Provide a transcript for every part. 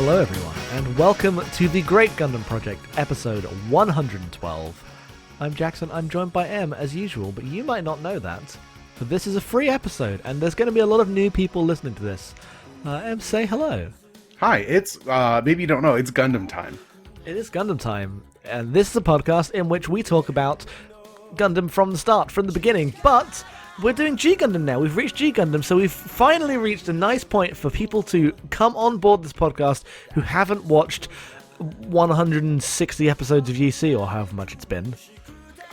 Hello everyone, and welcome to the Great Gundam Project, episode 112. I'm Jackson, I'm joined by M as usual, but you might not know that. But this is a free episode, and there's going to be a lot of new people listening to this. M, say hello. Hi, it's, maybe you don't know, it's Gundam time. It is Gundam time, and this is a podcast in which we talk about Gundam from the start, from the beginning, but we're doing G Gundam now. We've reached G Gundam, so we've finally reached a nice point for people to come on board this podcast who haven't watched 160 episodes of UC, or however much it's been.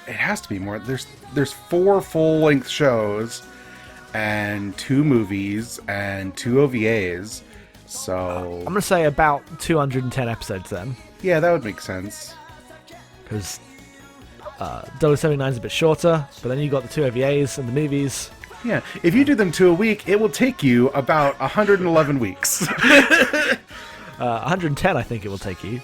It has to be more. There's 4 full-length shows, and 2 movies, and 2 OVAs, so... I'm going to say about 210 episodes then. Yeah, that would make sense. Because W79 is a bit shorter, but then you got the 2 OVAs and the movies. Yeah, if you do them 2 a week, it will take you about 111 weeks. 110, I think it will take you.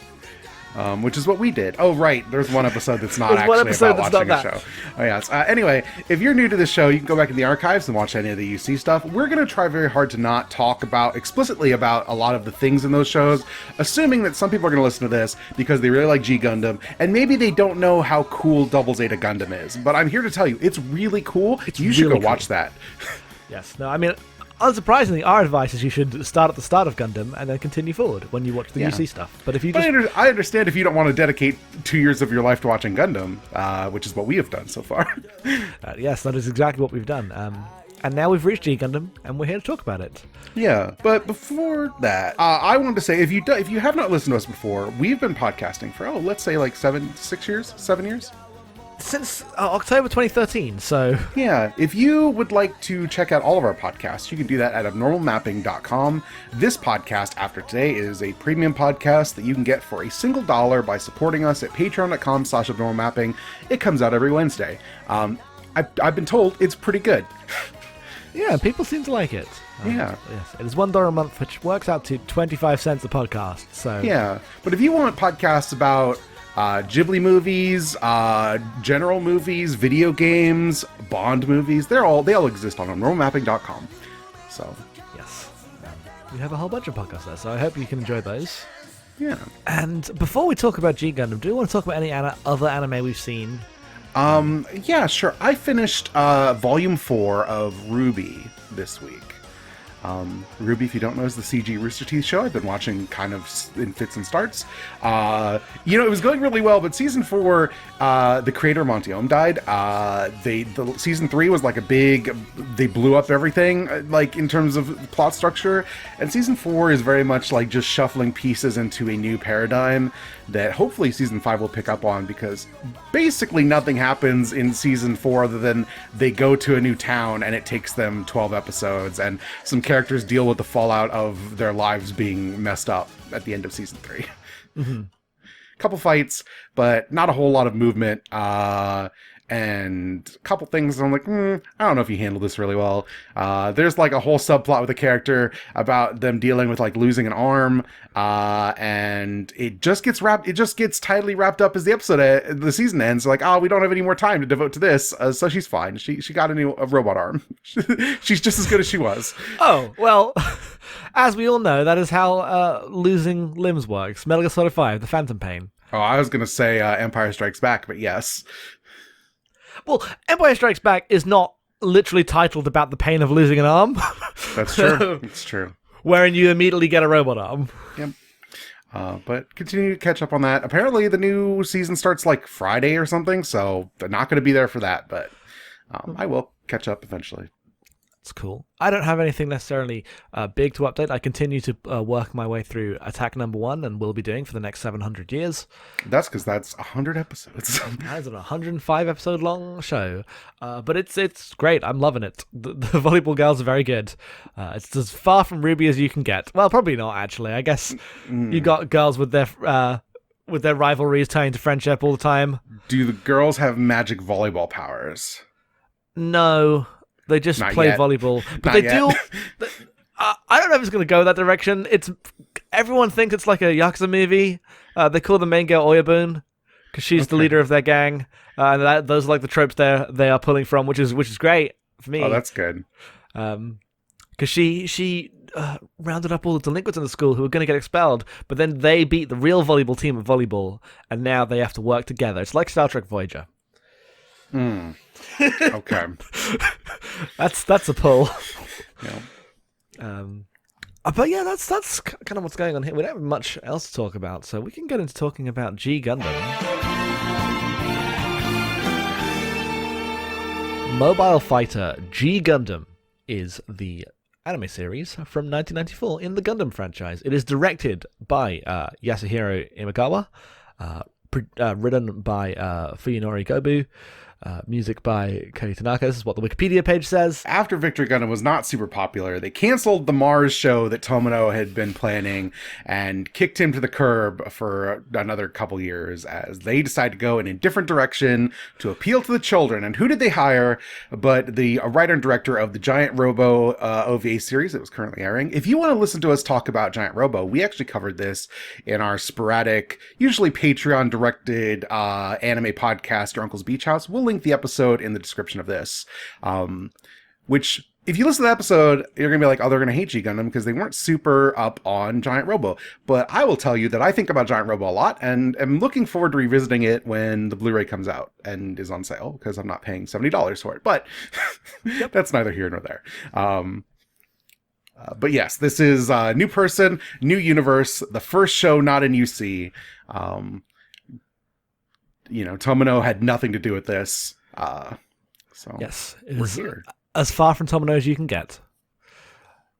Which is what we did. Oh, right. There's one episode that's not actually about watching a show. Oh, yes. Anyway, if you're new to the show, you can go back in the archives and watch any of the UC stuff. We're going to try very hard to not talk explicitly about a lot of the things in those shows, assuming that some people are going to listen to this because they really like G Gundam, and maybe they don't know how cool Double Zeta Gundam is. But I'm here to tell you, it's really cool. You should go watch that. Yes. No, I mean... Unsurprisingly, our advice is you should start at the start of Gundam and then continue forward when you watch the UC stuff. But if you just... I understand if you don't want to dedicate 2 years of your life to watching Gundam, which is what we have done so far. Yes, that is exactly what we've done. And now we've reached G Gundam, and we're here to talk about it. Yeah, but before that, I wanted to say, if you have not listened to us before, we've been podcasting for, let's say like 7 years? Since October 2013, so... Yeah, if you would like to check out all of our podcasts, you can do that at abnormalmapping.com. This podcast, after today, is a premium podcast that you can get for $1 by supporting us at patreon.com/abnormalmapping. It comes out every Wednesday. I've been told it's pretty good. Yeah, people seem to like it. Yeah. Yes, it is $1 a month, which works out to 25 cents a podcast, so... Yeah, but if you want podcasts about... Ghibli movies, general movies, video games, Bond movies, they all exist on abnormalmapping.com. So, yes. We have a whole bunch of podcasts there, so I hope you can enjoy those. Yeah. And before we talk about G Gundam, do you want to talk about any other anime we've seen? Yeah, sure. I finished Volume 4 of Ruby this week. Ruby, if you don't know, is the CG Rooster Teeth show I've been watching kind of in fits and starts. It was going really well, but season 4, the creator Montiom died. The season 3 was like they blew up everything, like in terms of plot structure. And season 4 is very much like just shuffling pieces into a new paradigm that hopefully season 5 will pick up on, because basically nothing happens in season 4 other than they go to a new town and it takes them 12 episodes, and some characters deal with the fallout of their lives being messed up at the end of season 3. Mm-hmm. Couple fights, but not a whole lot of movement. And a couple things I'm like, I don't know if you handle this really well. There's like a whole subplot with a character about them dealing with like losing an arm, and it just gets tightly wrapped up as the season ends. Like, we don't have any more time to devote to this, so she's fine. She got a robot arm. She's just as good as she was. Oh, well, as we all know, that is how losing limbs works. Metal Gear Solid 5, The Phantom Pain. Oh, I was gonna say Empire Strikes Back, but yes. Well, Empire Strikes Back is not literally titled about the pain of losing an arm. That's true. It's true. Wherein you immediately get a robot arm. Yep. But continue to catch up on that. Apparently the new season starts like Friday or something, so they're not going to be there for that, but I will catch up eventually. It's cool. I don't have anything necessarily big to update. I continue to work my way through Attack Number 1, and will be doing for the next 700 years. That's because that's 100 episodes. That is a 105 episode long show, but it's great. I'm loving it. The volleyball girls are very good. It's as far from Ruby as you can get. Well, probably not actually. I guess you got girls with their rivalries turning to friendship all the time. Do the girls have magic volleyball powers? No. They just play volleyball, but they do. I don't know if it's going to go that direction. Everyone thinks it's like a Yakuza movie. They call the main girl Oyabun because she's the leader of their gang, and those are like the tropes they are pulling from, which is great for me. Oh, that's good. because she rounded up all the delinquents in the school who were going to get expelled, but then they beat the real volleyball team at volleyball, and now they have to work together. It's like Star Trek Voyager. Okay. That's a pull. Yeah. But yeah, that's kind of what's going on here. We don't have much else to talk about, so we can get into talking about G Gundam. Mobile Fighter G Gundam is the anime series from 1994 in the Gundam franchise. It is directed by Yasuhiro Imagawa, written by Fuyunori Gobu, music by Kei Tanaka. This is what the Wikipedia page says. After Victory Gundam was not super popular, they canceled the Mars show that Tomino had been planning and kicked him to the curb for another couple years as they decided to go in a different direction to appeal to the children. And who did they hire but the writer and director of the Giant Robo OVA series that was currently airing? If you want to listen to us talk about Giant Robo, we actually covered this in our sporadic, usually Patreon-directed anime podcast, Your Uncle's Beach House. We'll link the episode in the description of this, which if you listen to the episode, you're gonna be like, oh, they're gonna hate G Gundam because they weren't super up on Giant Robo. But I will tell you that I think about Giant Robo a lot and am looking forward to revisiting it when the Blu-ray comes out and is on sale, because I'm not paying $70 for it. But that's neither here nor there. But yes, this is a new person, new universe, the first show not in UC. Tomino had nothing to do with this. So yes, we're here. As far from Tomino as you can get.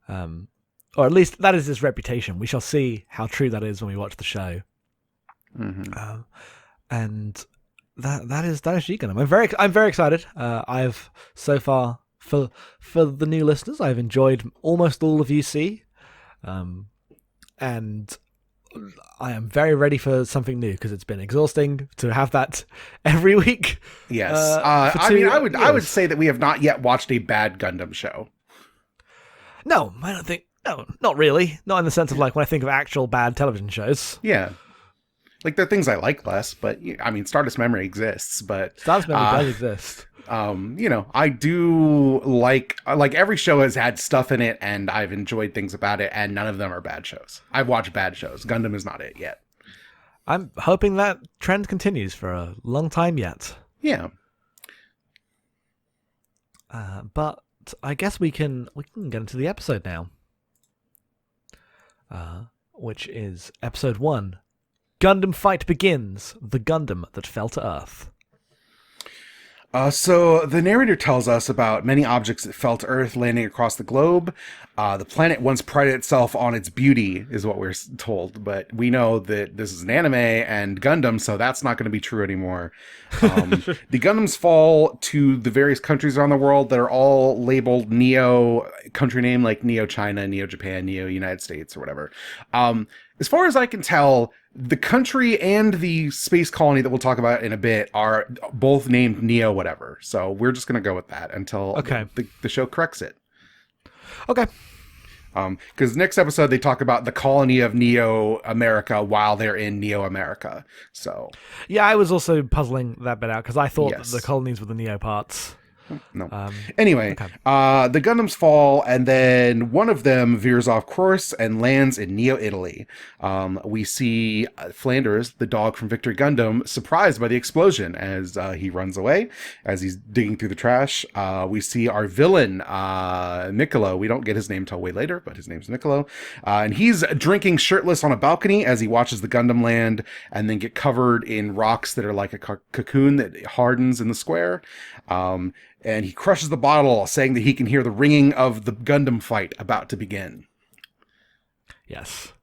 Or at least that is his reputation. We shall see how true that is when we watch the show. Mm-hmm. And that is G Gundam. I'm very excited. I've so far for the new listeners, I've enjoyed almost all of UC. And I am very ready for something new because it's been exhausting to have that every week. Yes. I would say that we have not yet watched a bad Gundam show. No, I don't think. No, not really. Not in the sense of like when I think of actual bad television shows. Yeah. Like there are things I like less, but I mean, Stardust Memory exists, but Stardust Memory does exist. I do like every show has had stuff in it and I've enjoyed things about it, and none of them are bad shows. I've watched bad shows. Gundam is not it yet. I'm hoping that trend continues for a long time yet. Yeah. But I guess we can get into the episode now. Which is episode 1. Gundam Fight Begins, the Gundam that fell to Earth. So the narrator tells us about many objects that fell to Earth landing across the globe. The planet once prided itself on its beauty, is what we're told. But we know that this is an anime and Gundam, so that's not going to be true anymore. The Gundams fall to the various countries around the world that are all labeled Neo, country name like Neo China, Neo Japan, Neo United States, or whatever. As far as I can tell, the country and the space colony that we'll talk about in a bit are both named Neo whatever. So we're just going to go with that until the show corrects it. Okay. Because next episode they talk about the colony of Neo America while they're in Neo America. So yeah, I was also puzzling that bit out because I thought that the colonies were the Neo parts. No. Anyway, the Gundams fall, and then one of them veers off course and lands in Neo Italy. We see Flanders, the dog from Victory Gundam, surprised by the explosion as he runs away, as he's digging through the trash. We see our villain, Niccolo. We don't get his name till way later, but his name's Niccolo. And he's drinking shirtless on a balcony as he watches the Gundam land and then get covered in rocks that are like a cocoon that hardens in the square. And he crushes the bottle, saying that he can hear the ringing of the Gundam fight about to begin. Yes.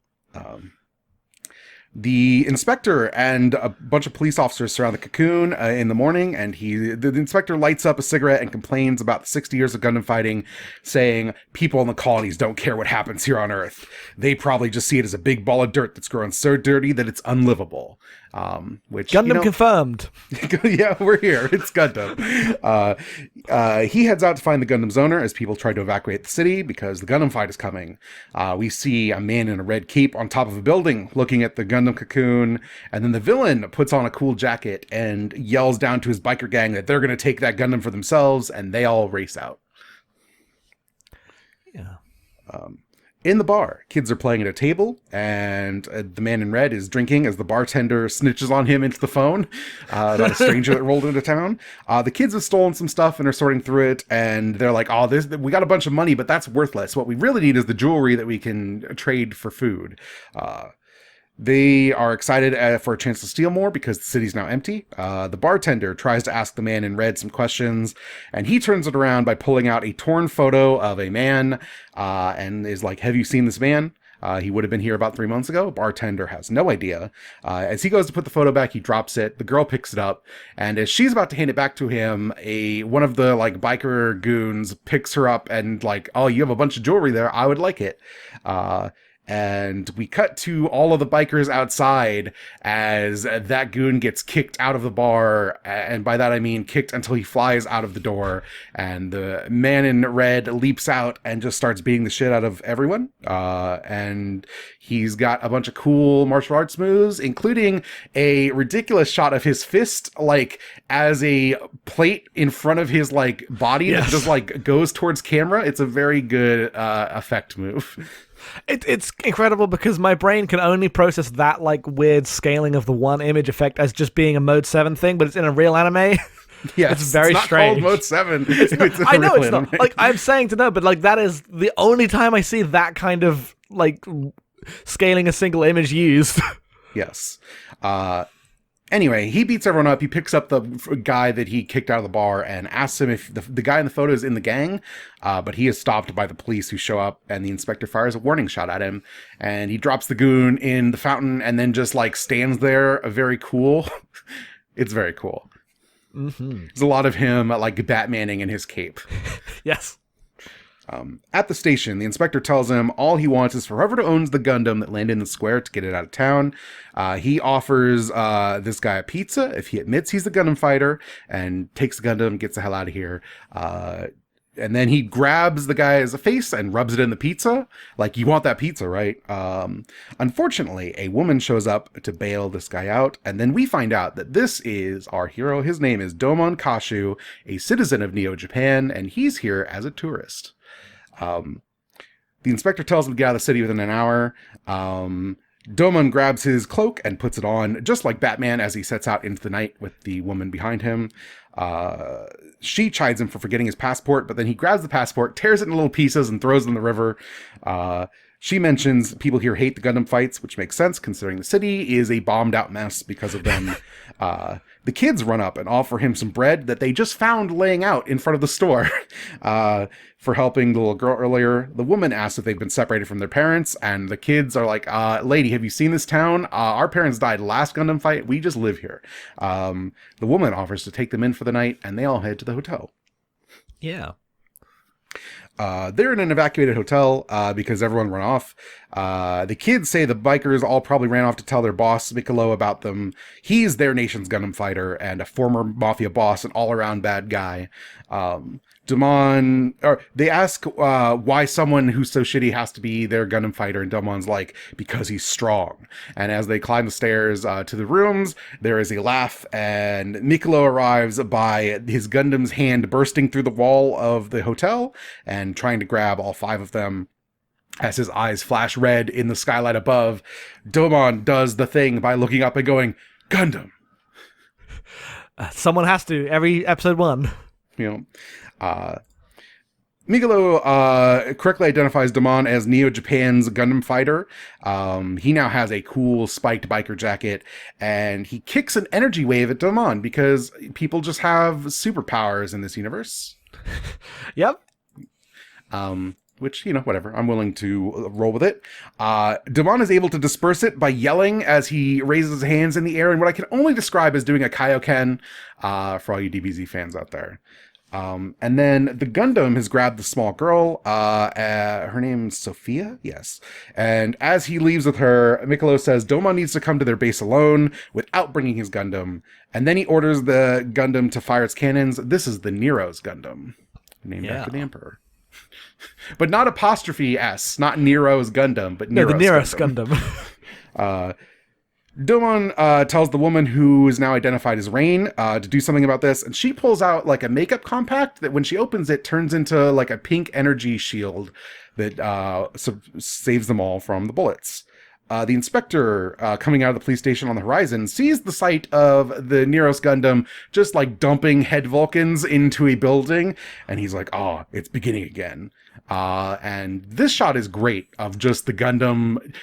The inspector and a bunch of police officers surround the cocoon in the morning, and the inspector lights up a cigarette and complains about the 60 years of Gundam fighting, saying people in the colonies don't care what happens here on Earth. They probably just see it as a big ball of dirt that's grown so dirty that it's unlivable. Which Gundam confirmed. Yeah, we're here. It's Gundam. He heads out to find the Gundam's owner as people try to evacuate the city because the Gundam fight is coming. We see a man in a red cape on top of a building looking at the Gundam cocoon, and then the villain puts on a cool jacket and yells down to his biker gang that they're going to take that Gundam for themselves, and they all race out. Yeah. In the bar, kids are playing at a table, and the man in red is drinking as the bartender snitches on him into the phone about a stranger that rolled into town. The kids have stolen some stuff and are sorting through it, and they're like, oh, we got a bunch of money, but that's worthless. What we really need is the jewelry that we can trade for food. They are excited for a chance to steal more because the city's now empty. The bartender tries to ask the man in red some questions, and he turns it around by pulling out a torn photo of a man and is like, have you seen this man? He would have been here about 3 months ago. Bartender has no idea. As he goes to put the photo back, he drops it. The girl picks it up, and as she's about to hand it back to him, one of the like biker goons picks her up and like, oh, you have a bunch of jewelry there. I would like it. And we cut to all of the bikers outside as that goon gets kicked out of the bar. And by that, I mean kicked until he flies out of the door. And the man in red leaps out and just starts beating the shit out of everyone. And he's got a bunch of cool martial arts moves, including a ridiculous shot of his fist, like as a plate in front of his like body that just like goes towards camera. It's a very good effect move. It's incredible because my brain can only process that like weird scaling of the one image effect as just being a Mode 7 thing, but it's in a real anime. Yes, it's very strange. It's not called Mode 7. I know it's not. Like, I'm saying to know, but like that is the only time I see that kind of like scaling a single image used. Yes. Anyway, he beats everyone up. He picks up the guy that he kicked out of the bar and asks him if the guy in the photo is in the gang, but he is stopped by the police who show up, and the inspector fires a warning shot at him, and he drops the goon in the fountain and then just like stands there. Very cool. It's very cool. Mm-hmm. There's a lot of him like Batmaning in his cape. Yes. At the station, the inspector tells him all he wants is for whoever owns the Gundam that landed in the square to get it out of town. He offers this guy a pizza if he admits he's the Gundam fighter, and takes the Gundam, gets the hell out of here. And then he grabs the guy's face and rubs it in the pizza. Like, you want that pizza, right? Unfortunately, a woman shows up to bail this guy out. And then we find out that this is our hero. His name is Domon Kashu, a citizen of Neo Japan, and he's here as a tourist. The inspector tells him to get out of the city within an hour. Domon grabs his cloak and puts it on, just like Batman, as he sets out into the night with the woman behind him. She chides him for forgetting his passport, but then he grabs the passport, tears it into little pieces, and throws it in the river. She mentions people here hate the Gundam fights, which makes sense considering the city is a bombed out mess because of them. The kids run up and offer him some bread that they just found laying out in front of the store for helping the little girl earlier. The woman asks if they've been separated from their parents, and the kids are like, lady, have you seen this town? Our parents died last Gundam fight. We just live here. The woman offers to take them in for the night, and they all head to the hotel. Yeah. They're in an evacuated hotel because everyone ran off. The kids say the bikers all probably ran off to tell their boss, Mikolo, about them. He's their nation's Gundam fighter and a former mafia boss, an all-around bad guy. They ask why someone who's so shitty has to be their Gundam fighter, and Damon's like, because he's strong. And as they climb the stairs to the rooms, there is a laugh, and Mikolo arrives by his Gundam's hand bursting through the wall of the hotel and trying to grab all 5 of them. As his eyes flash red in the skylight above, Domon does the thing by looking up and going, Gundam! Someone has to, every episode 1. You know, Mikolo correctly identifies Domon as Neo Japan's Gundam fighter. He now has a cool spiked biker jacket, and he kicks an energy wave at Domon because people just have superpowers in this universe. Yep. Which, you know, whatever. I'm willing to roll with it. Domon is able to disperse it by yelling as he raises his hands in the air in what I can only describe as doing a Kaioken for all you DBZ fans out there. And then the Gundam has grabbed the small girl. Her name's Sophia? Yes. And as he leaves with her, Mikolo says Domon needs to come to their base alone without bringing his Gundam. And then he orders the Gundam to fire its cannons. This is the Nero's Gundam, named after the Emperor. But not apostrophe S, not Nero's Gundam, but Nero's the Nero's Gundam. Domon tells the woman who is now identified as Rain to do something about this, and she pulls out like a makeup compact that when she opens it turns into like a pink energy shield that saves them all from the bullets. The inspector coming out of the police station on the horizon sees the sight of the Neros Gundam just like dumping head Vulcans into a building, and he's like, oh, it's beginning again. And this shot is great of just the Gundam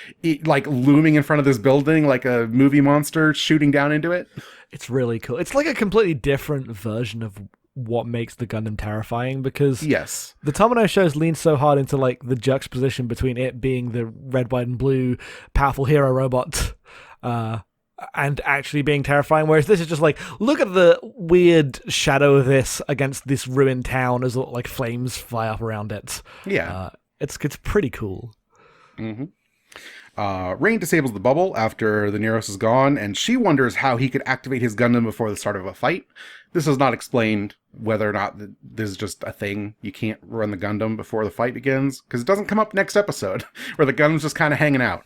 like looming in front of this building like a movie monster shooting down into it. It's really cool. It's like a completely different version of what makes the Gundam terrifying, because yes, the Tomino shows lean so hard into like the juxtaposition between it being the red, white, and blue powerful hero robot and actually being terrifying, whereas this is just like, look at the weird shadow of this against this ruined town as like flames fly up around it. Yeah, it's pretty cool. Mm-hmm. Rain disables the bubble after the Neros is gone, and she wonders how he could activate his Gundam before the start of a fight. This is not explained whether or not this is just a thing. You can't run the Gundam before the fight begins, because it doesn't come up next episode, where the Gundam's just kind of hanging out.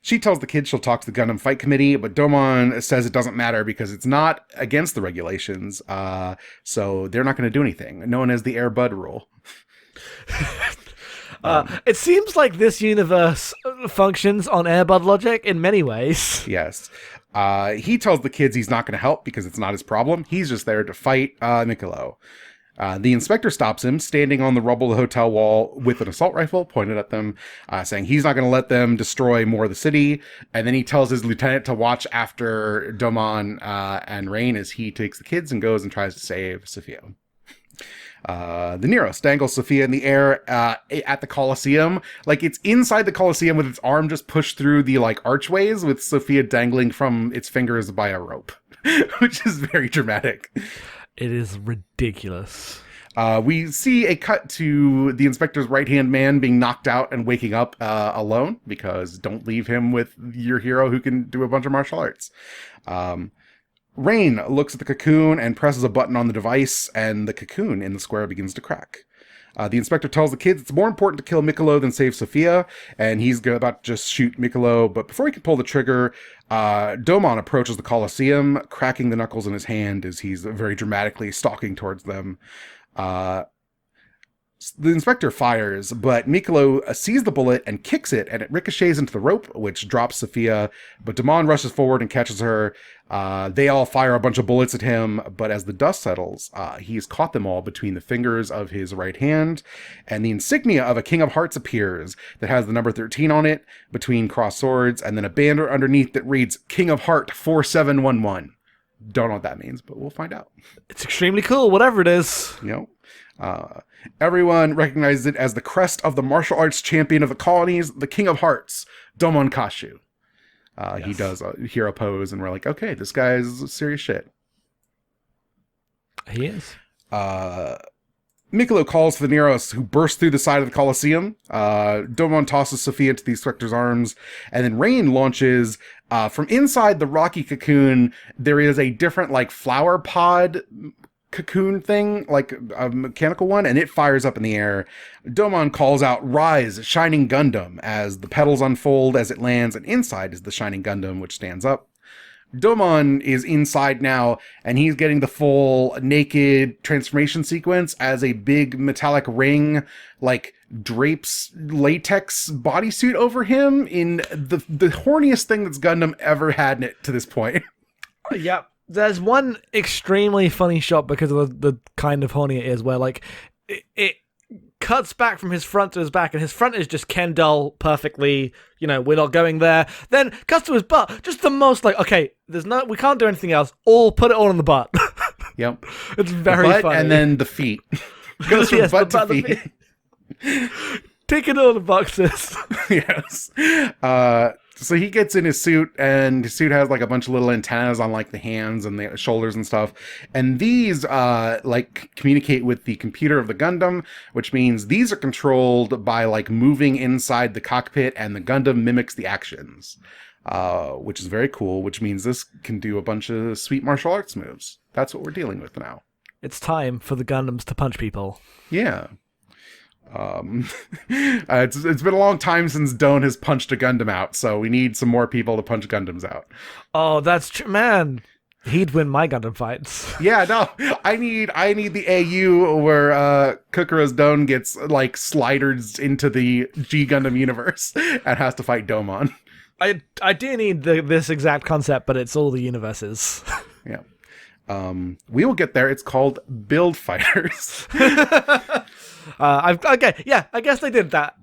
She tells the kids she'll talk to the Gundam Fight Committee, but Domon says it doesn't matter because it's not against the regulations, so they're not going to do anything. Known as the Air Bud rule. It seems like this universe functions on Air Bud logic in many ways. Yes. He tells the kids he's not going to help because it's not his problem. He's just there to fight Mikolo. The inspector stops him, standing on the rubble of the hotel wall with an assault rifle pointed at them, saying he's not going to let them destroy more of the city. And then he tells his lieutenant to watch after Domon and Rain as he takes the kids and goes and tries to save Sophia. The Neros dangles Sophia in the air at the Colosseum. Like, it's inside the Colosseum with its arm just pushed through the, like, archways with Sophia dangling from its fingers by a rope, which is very dramatic. It is ridiculous. We see a cut to the inspector's right-hand man being knocked out and waking up alone, because don't leave him with your hero who can do a bunch of martial arts. Rain looks at the cocoon and presses a button on the device, and the cocoon in the square begins to crack. The inspector tells the kids it's more important to kill Mikolo than save Sophia, and he's about to just shoot Mikolo, but before he can pull the trigger, Domon approaches the Colosseum, cracking the knuckles in his hand as he's very dramatically stalking towards them. The inspector fires, but Mikolo sees the bullet and kicks it, and it ricochets into the rope, which drops Sophia, but Domon rushes forward and catches her. They all fire a bunch of bullets at him, but as the dust settles, he's caught them all between the fingers of his right hand, and the insignia of a King of Hearts appears that has the number 13 on it between crossed swords, and then a banner underneath that reads King of Heart 4711. Don't know what that means, but we'll find out. It's extremely cool, whatever it is. You know? Everyone recognizes it as the crest of the martial arts champion of the colonies, the King of Hearts, Domon Kashu. Yes. He does a hero pose, and we're like, okay, this guy is serious shit. He is. Mikolo calls for the Neros, who burst through the side of the Colosseum. Domon tosses Sophia into the inspector's arms, and then Rain launches from inside the rocky cocoon. There is a different, like, flower pod cocoon thing, like a mechanical one, and it fires up in the air. Domon calls out, "Rise, Shining Gundam," as the petals unfold as it lands, and inside is the Shining Gundam, which stands up. Domon is inside now, and he's getting the full naked transformation sequence as a big metallic ring, like, drapes latex bodysuit over him in the horniest thing that's Gundam ever had in it to this point. Yep. There's one extremely funny shot because of the kind of horny it is, where like it cuts back from his front to his back, and his front is just Ken doll perfectly, we're not going there. Then cuts to his butt, just the most like, okay, we can't do anything else. Put it all in the butt. Yep. It's very funny. And then the feet. Goes from butt to feet. Ticking all the boxes. Yes. So he gets in his suit, and his suit has like a bunch of little antennas on like the hands and the shoulders and stuff. And these like communicate with the computer of the Gundam, which means these are controlled by like moving inside the cockpit, and the Gundam mimics the actions, which is very cool, which means this can do a bunch of sweet martial arts moves. That's what we're dealing with now. It's time for the Gundams to punch people. Yeah. It's been a long time since Doan has punched a Gundam out, so we need some more people to punch Gundams out. Oh, that's true, man. He'd win my Gundam fights. Yeah, no, I need the AU where Kokoro's Doan gets like sliders into the G Gundam universe and has to fight Domon. I do need this exact concept, but it's all the universes. Yeah. We will get there. It's called Build Fighters. Okay, yeah, I guess they did that.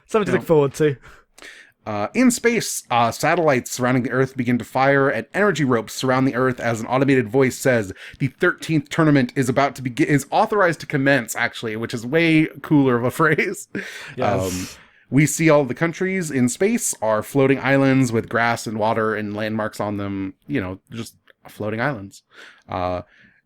Something to look forward to. In space, satellites surrounding the Earth begin to fire, and energy ropes surround the Earth as an automated voice says the 13th tournament is about to begin, is authorized to commence, actually, which is way cooler of a phrase. Yes. We see all the countries in space are floating islands with grass and water and landmarks on them, just floating islands.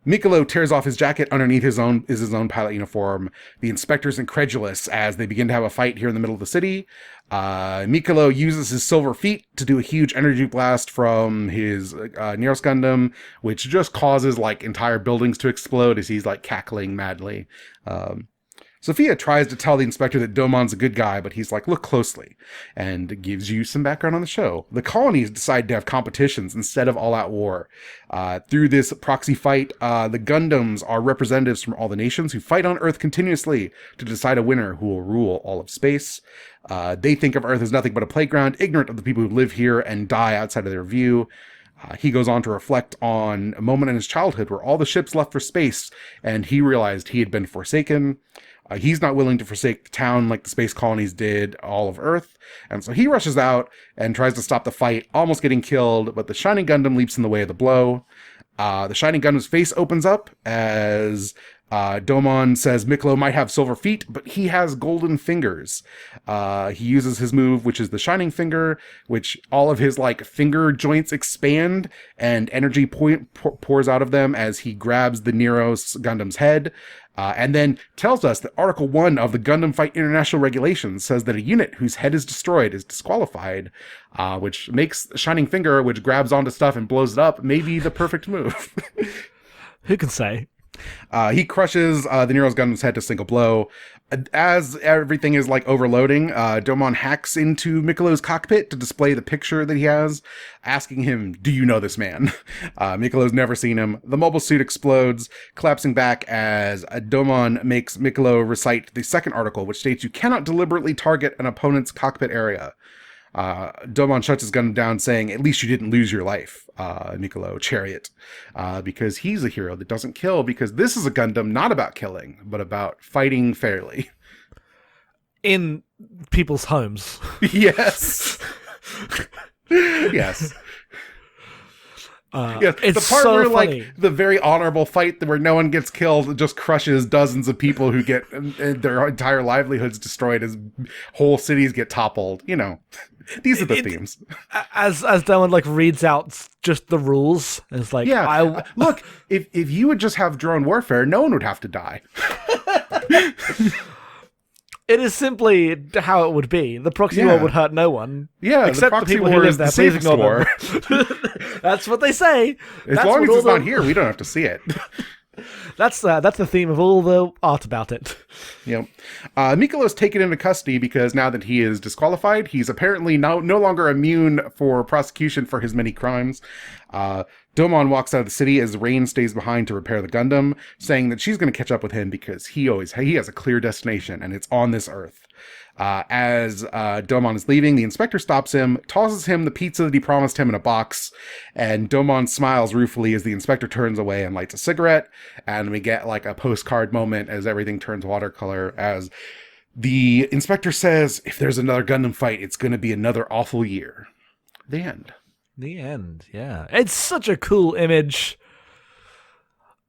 Mikolo tears off his jacket. Underneath his own pilot uniform. The inspector's incredulous as they begin to have a fight here in the middle of the city. Mikolo uses his silver feet to do a huge energy blast from his Neros Gundam, which just causes like entire buildings to explode as he's like cackling madly. Sophia tries to tell the inspector that Domon's a good guy, but he's like, look closely, and gives you some background on the show. The colonies decide to have competitions instead of all-out war. Through this proxy fight, the Gundams are representatives from all the nations who fight on Earth continuously to decide a winner who will rule all of space. They think of Earth as nothing but a playground, ignorant of the people who live here and die outside of their view. He goes on to reflect on a moment in his childhood where all the ships left for space, and he realized he had been forsaken. He's not willing to forsake the town like the space colonies did all of Earth, and so he rushes out and tries to stop the fight, almost getting killed, but the Shining Gundam leaps in the way of the blow. The Shining Gundam's face opens up as Domon says Mikolo might have silver feet, but he has golden fingers. He uses his move, which is the Shining Finger, which all of his like finger joints expand and energy pours out of them as he grabs the Neros Gundam's head. And then tells us that Article 1 of the Gundam Fight International Regulations says that a unit whose head is destroyed is disqualified, which makes Shining Finger, which grabs onto stuff and blows it up, maybe the perfect move. Who can say? He crushes the Nero's Gundam's head to single blow. As everything is like overloading, Domon hacks into Mikolo's cockpit to display the picture that he has, asking him, do you know this man? Mikolo's never seen him. The mobile suit explodes, collapsing back as Domon makes Mikolo recite the second article, which states you cannot deliberately target an opponent's cockpit area. Domon shuts his gun down, saying, at least you didn't lose your life, Mikolo, chariot, because he's a hero that doesn't kill, because this is a Gundam not about killing, but about fighting fairly. In people's homes. Yes. Yes. Yeah, it's the part so where funny. like the very honorable fight where no one gets killed just crushes dozens of people who get their entire livelihoods destroyed as whole cities get toppled. These are the themes. As Dylan like reads out just the rules, and it's like, yeah. Look, if you would just have drone warfare, no one would have to die. It is simply how it would be. The proxy war would hurt no one. Yeah, except the people who live there. Please ignore them. That's what they say. As long as it's not here, we don't have to see it. That's the theme of all the art about it. Yep. Mikolo's taken into custody because now that he is disqualified, he's apparently no longer immune for prosecution for his many crimes. Domon walks out of the city as Rain stays behind to repair the Gundam, saying that she's going to catch up with him because he has a clear destination, and it's on this Earth. As Domon is leaving, the inspector stops him, tosses him the pizza that he promised him in a box, and Domon smiles ruefully as the inspector turns away and lights a cigarette, and we get like a postcard moment as everything turns watercolor, as the inspector says, if there's another Gundam fight, it's going to be another awful year. The end. The end, yeah. It's such a cool image.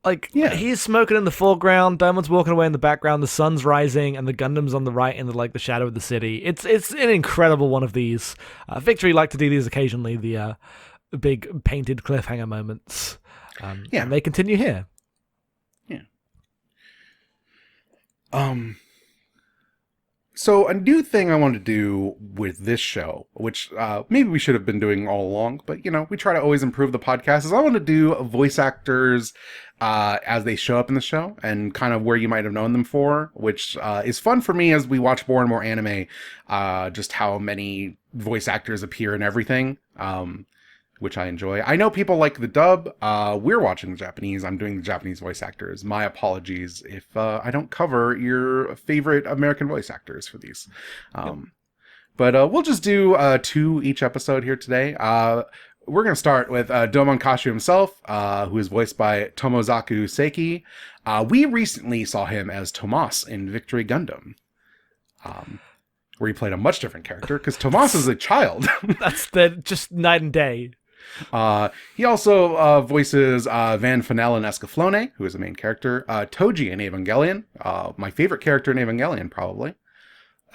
Like, he's smoking in the foreground, Diamond's walking away in the background, the sun's rising, and the Gundam's on the right in the shadow of the city. It's an incredible one of these. Victory like to do these occasionally, the big painted cliffhanger moments. And they continue here. Yeah. So a new thing I want to do with this show, which maybe we should have been doing all along, but we try to always improve the podcast, is I want to do voice actors as they show up in the show and kind of where you might have known them for, which is fun for me as we watch more and more anime, just how many voice actors appear in everything, which I enjoy. I know people like the dub. We're watching the Japanese. I'm doing the Japanese voice actors. My apologies if I don't cover your favorite American voice actors for these. But we'll just do 2 each episode here today. We're going to start with Domon Kashu himself, who is voiced by Tomozaku Seiki. We recently saw him as Tomas in Victory Gundam, where he played a much different character, because Tomas is a child. That's just night and day. He also voices Van Fanel in Escaflowne, who is the main character, Toji in Evangelion, my favorite character in Evangelion, probably.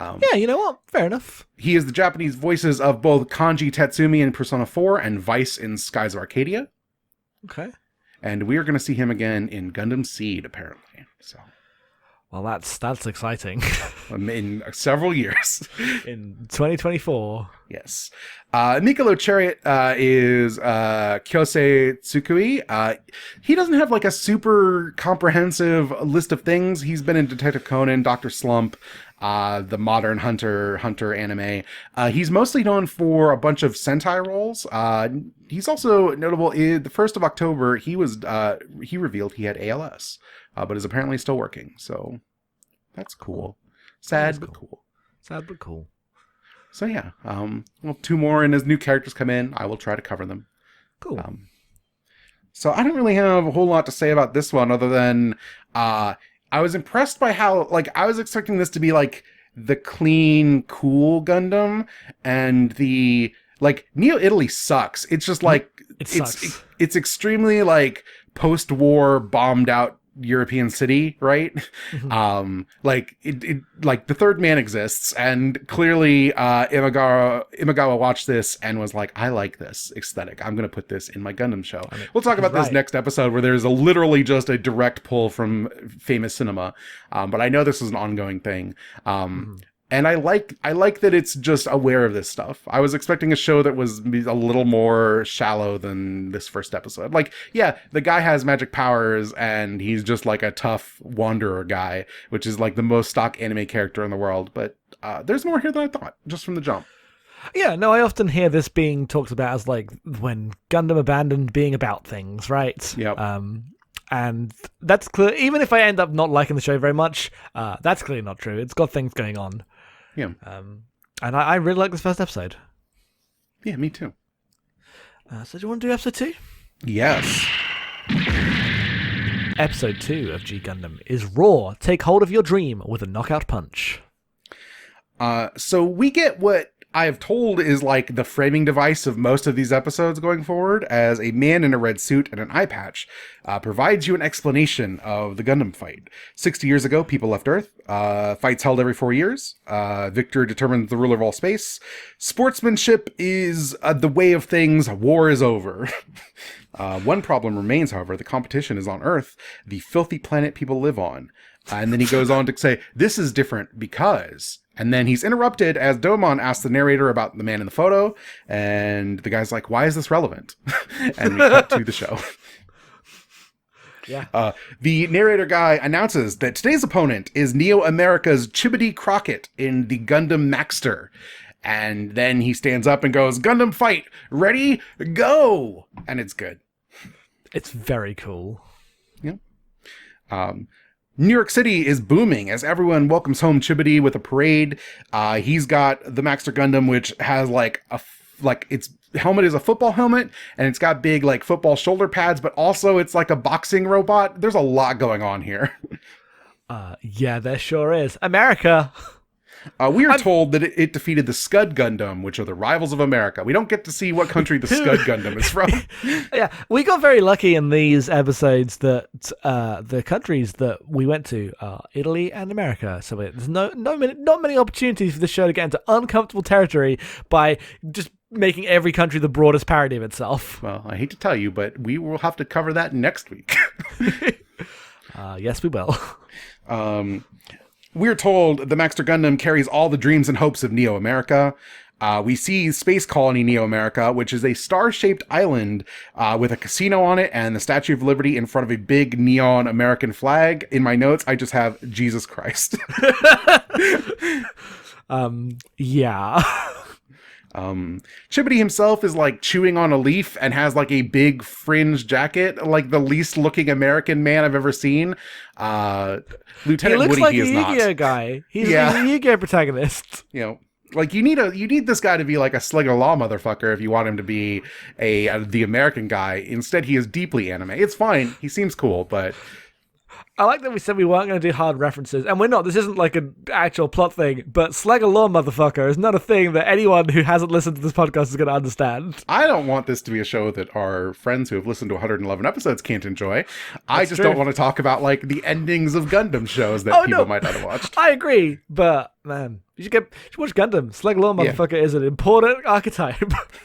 Yeah, you know what? Fair enough. He is the Japanese voices of both Kanji Tatsumi in Persona 4 and Vice in Skies of Arcadia. Okay. And we are going to see him again in Gundam Seed, apparently. So, well, that's exciting. In several years. In 2024. Yes. Mikolo Chariot is Kyosei Tsukui. He doesn't have like a super comprehensive list of things. He's been in Detective Conan, Dr. Slump, the modern Hunter anime. He's mostly known for a bunch of Sentai roles. He's also notable in the 1st of October. He revealed he had ALS, but is apparently still working. So that's cool. Sad, but cool. Sad, but cool. So yeah, well, 2 more, and as new characters come in, I will try to cover them. Cool. So I don't really have a whole lot to say about this one, other than I was impressed by how, like, I was expecting this to be like the clean, cool Gundam, and the Neo Italy sucks. It's just like it's extremely like post-war bombed out European city, right? Mm-hmm. Like the third man exists, and clearly Imagawa watched this and was like, I like this aesthetic, I'm gonna put this in my Gundam show. We'll talk about this next episode, where there's literally just a direct pull from famous cinema, but I know this is an ongoing thing. And I like that it's just aware of this stuff. I was expecting a show that was a little more shallow than this first episode. Like, yeah, the guy has magic powers, and he's just like a tough wanderer guy, which is like the most stock anime character in the world. But there's more here than I thought, just from the jump. Yeah, no, I often hear this being talked about as like when Gundam abandoned being about things, right? Yep. And that's clear. Even if I end up not liking the show very much, that's clearly not true. It's got things going on. Yeah. And I really like this first episode. Yeah, me too. So do you want to do episode 2? Yes. Episode 2 of G Gundam is Raw. Take hold of your dream with a knockout punch. So we get what I have told is like the framing device of most of these episodes going forward, as a man in a red suit and an eye patch provides you an explanation of the Gundam fight. 60 years ago, people left Earth. Fights held every 4 years. Victor determines the ruler of all space. Sportsmanship is the way of things. War is over. One problem remains, however. The competition is on Earth, the filthy planet people live on. And then he goes on to say, this is different because... And then he's interrupted as Domon asks the narrator about the man in the photo, and the guy's like, why is this relevant? And we cut to the show. Yeah. The narrator guy announces that today's opponent is Neo America's Chibody Crockett in the Gundam Maxter. And then he stands up and goes, Gundam fight, ready, go! And it's good. It's very cool. Yeah. New York City is booming as everyone welcomes home Chibody with a parade. He's got the Maxter Gundam, which has its helmet is a football helmet, and it's got big like football shoulder pads, but also it's like a boxing robot. There's a lot going on here. Yeah, there sure is. America. We are told that it defeated the Scud Gundam, which are the rivals of America. We don't get to see what country the Scud Gundam is from. Yeah, we got very lucky in these episodes that the countries that we went to are Italy and America. So there's not many opportunities for the show to get into uncomfortable territory by just making every country the broadest parody of itself. Well, I hate to tell you, but we will have to cover that next week. Yes, we will. We're told the Maxter Gundam carries all the dreams and hopes of Neo America. We see Space Colony Neo America, which is a star-shaped island with a casino on it and the Statue of Liberty in front of a big neon American flag. In my notes, I just have Jesus Christ. Yeah. Chibity himself is like chewing on a leaf and has like a big fringe jacket, like the least looking American man I've ever seen. Lieutenant He looks Woody, like he a is not. Yu-Gi-Oh guy. He's a Yu-Gi-Oh protagonist. You know, like you need this guy to be like a Slugger Law motherfucker if you want him to be the American guy. Instead, he is deeply anime. It's fine. He seems cool, but I like that we said we weren't going to do hard references, and we're not. This isn't like an actual plot thing, but Slugger Law motherfucker is not a thing that anyone who hasn't listened to this podcast is going to understand. I don't want this to be a show that our friends who have listened to 111 episodes can't enjoy. I just don't want to talk about like the endings of Gundam shows that people might not have watched. I agree, but man, you should watch Gundam. Slugger Law motherfucker is an important archetype.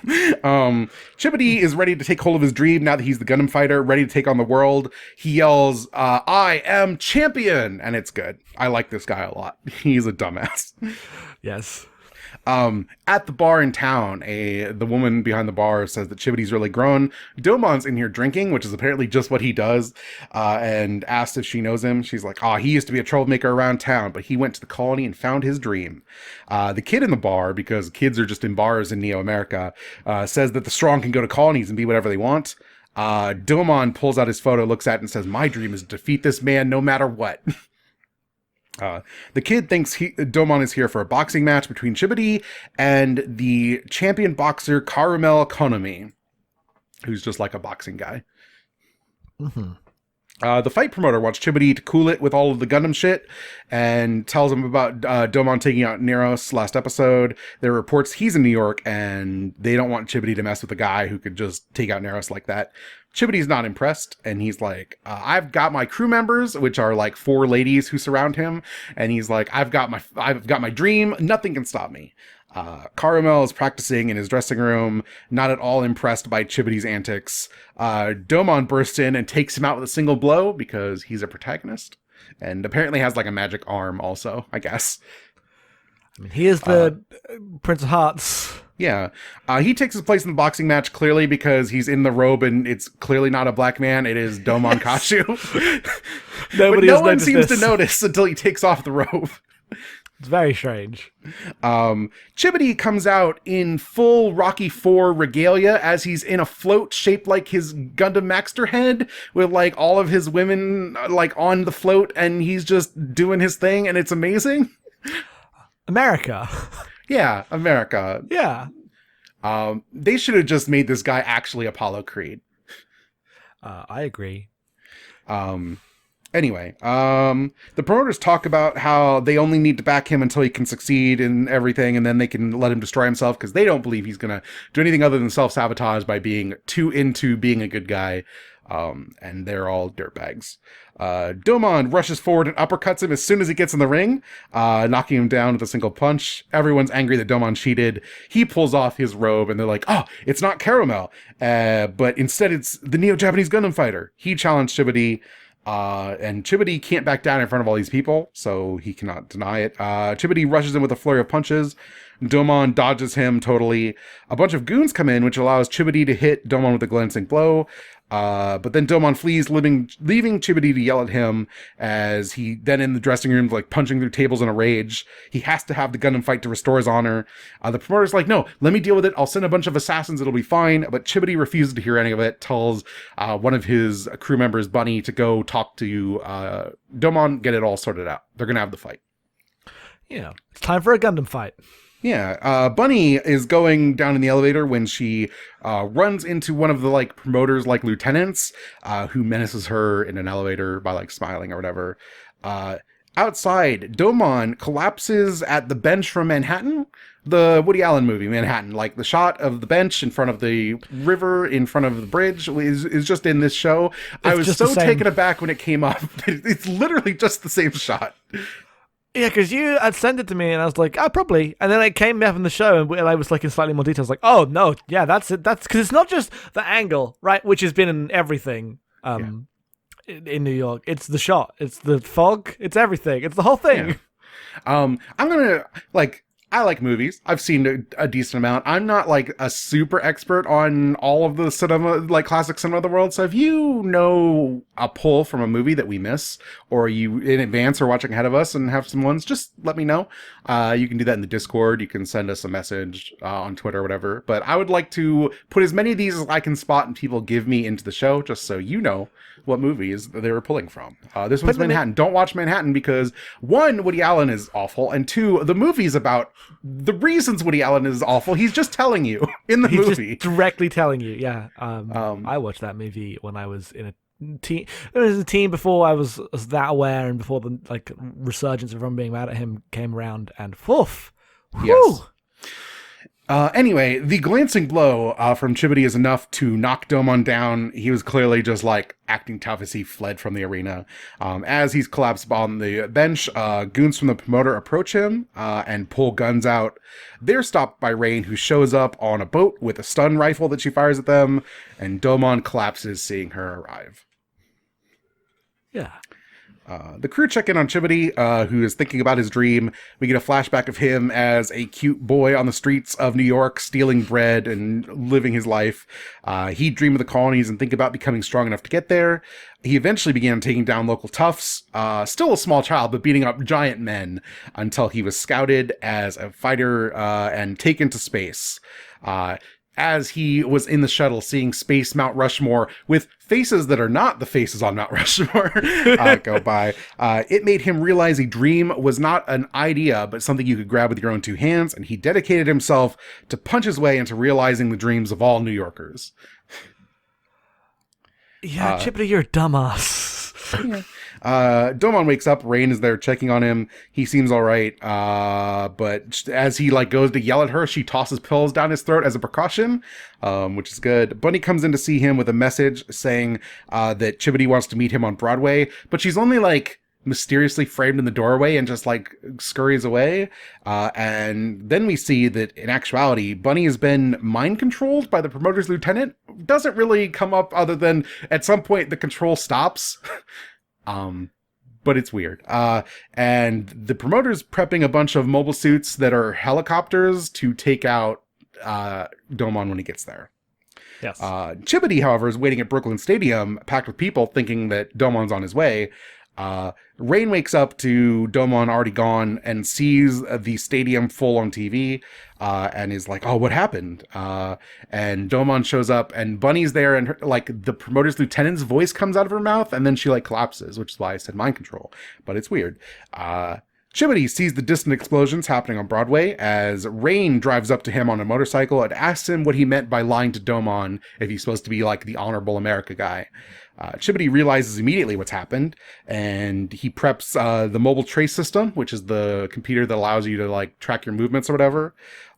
Chibity is ready to take hold of his dream now that he's the Gundam fighter, ready to take on the world. He yells, I am champion! And it's good. I like this guy a lot. He's a dumbass. Yes. At the bar in town, the woman behind the bar says that Chibity's really grown. Domon's in here drinking, which is apparently just what he does, and asked if she knows him. She's like, he used to be a troublemaker around town, but he went to the colony and found his dream. The kid in the bar, because kids are just in bars in Neo America, says that the strong can go to colonies and be whatever they want. Domon pulls out his photo, looks at it, and says, my dream is to defeat this man no matter what. The kid thinks Domon is here for a boxing match between Chibity and the champion boxer Caramel Konami, who's just like a boxing guy. Mm-hmm. The fight promoter wants Chibity to cool it with all of the Gundam shit and tells him about Domon taking out Neros last episode. There are reports he's in New York and they don't want Chibity to mess with a guy who could just take out Neros like that. Chibity's not impressed, and he's like, I've got my crew members, which are like 4 ladies who surround him, and he's like, I've got my dream, nothing can stop me. Caramel is practicing in his dressing room, not at all impressed by Chibity's antics. Domon bursts in and takes him out with a single blow because he's a protagonist, and apparently has like a magic arm also, I guess. I mean, he is the Prince of Hearts. Yeah. He takes his place in the boxing match clearly because he's in the robe and it's clearly not a black man. It is Domon Kachu. But no one seems to notice until he takes off the robe. It's very strange. Chibity comes out in full Rocky IV regalia as he's in a float shaped like his Gundam Maxter head with like all of his women like on the float, and he's just doing his thing, and it's amazing. America. Yeah, America. Yeah. They should have just made this guy actually Apollo Creed. I agree. Anyway, the promoters talk about how they only need to back him until he can succeed in everything, and then they can let him destroy himself because they don't believe he's going to do anything other than self-sabotage by being too into being a good guy. And they're all dirtbags. Domon rushes forward and uppercuts him as soon as he gets in the ring, knocking him down with a single punch. Everyone's angry that Domon cheated. He pulls off his robe and they're like, it's not Caramel. But instead it's the Neo-Japanese Gundam fighter. He challenged Chibity, and Chibity can't back down in front of all these people, so he cannot deny it. Chibity rushes in with a flurry of punches. Domon dodges him totally. A bunch of goons come in, which allows Chibity to hit Domon with a glancing blow. But then Domon flees, leaving Chibity to yell at him as he then in the dressing room, like punching through tables in a rage. He has to have the Gundam fight to restore his honor. The promoter's like, no, let me deal with it. I'll send a bunch of assassins. It'll be fine. But Chibity refuses to hear any of it, tells one of his crew members, Bunny, to go talk to Domon, get it all sorted out. They're going to have the fight. Yeah, it's time for a Gundam fight. Yeah, Bunny is going down in the elevator when she runs into one of the like promoters, like lieutenants, who menaces her in an elevator by like smiling or whatever. Outside, Domon collapses at the bench from Manhattan, the Woody Allen movie, Manhattan. Like the shot of the bench in front of the river, in front of the bridge is just in this show. I was so taken aback when it came up. It's literally just the same shot. Yeah, because you had sent it to me, and I was like, probably. And then it came up in the show, and I was like in slightly more detail. I was like, oh, no, yeah, that's it. That's because it's not just the angle, right, which has been in everything in New York. It's the shot. It's the fog. It's everything. It's the whole thing. I'm gonna I like movies. I've seen a decent amount. I'm not like a super expert on all of the cinema, like classic cinema of the world. So if you know a pull from a movie that we miss, or you in advance are watching ahead of us and have some ones, just let me know. You can do that in the Discord. You can send us a message on Twitter or whatever. But I would like to put as many of these as I can spot and people give me into the show, just so you know what movies they were pulling from. This one's Manhattan. Don't watch Manhattan because, one, Woody Allen is awful, and two, the movie's about the reasons Woody Allen is awful. He's just telling you in the movie. Just directly telling you, yeah. I watched that movie when I was in a teen. It was a teen before I was that aware, and before the resurgence of everyone being mad at him came around, and woof. Yes. Anyway, the glancing blow from Chibity is enough to knock Domon down. He was clearly just acting tough as he fled from the arena. As he's collapsed on the bench, goons from the promoter approach him and pull guns out. They're stopped by Rain, who shows up on a boat with a stun rifle that she fires at them, and Domon collapses seeing her arrive. Yeah. The crew check in on Chibity, who is thinking about his dream. We get a flashback of him as a cute boy on the streets of New York, stealing bread and living his life. He'd dream of the colonies and think about becoming strong enough to get there. He eventually began taking down local toughs, still a small child, but beating up giant men until he was scouted as a fighter and taken to space. As he was in the shuttle seeing space Mount Rushmore with faces that are not the faces on Mount Rushmore go by, it made him realize a dream was not an idea, but something you could grab with your own two hands, and he dedicated himself to punch his way into realizing the dreams of all New Yorkers. Yeah, Chibity, you're a dumbass. Yeah. Domon wakes up. Rain is there checking on him. He seems all right. But as he goes to yell at her, she tosses pills down his throat as a precaution, which is good. Bunny comes in to see him with a message saying that Chibity wants to meet him on Broadway, but she's only mysteriously framed in the doorway and just scurries away. And then we see that in actuality, Bunny has been mind controlled by the promoter's lieutenant. Doesn't really come up other than at some point the control stops. But it's weird. And the promoter's prepping a bunch of mobile suits that are helicopters to take out Domon when he gets there. Yes. Chibity, however, is waiting at Brooklyn Stadium, packed with people, thinking that Domon's on his way. Rain wakes up to Domon already gone and sees the stadium full on TV, and is like, oh, what happened? And Domon shows up, and Bunny's there, and her, the promoter's lieutenant's voice comes out of her mouth, and then she collapses, which is why I said mind control, but it's weird. Chibity sees the distant explosions happening on Broadway as Rain drives up to him on a motorcycle and asks him what he meant by lying to Domon if he's supposed to be the honorable America guy. Chibity realizes immediately what's happened, and he preps the mobile trace system, which is the computer that allows you to track your movements or whatever.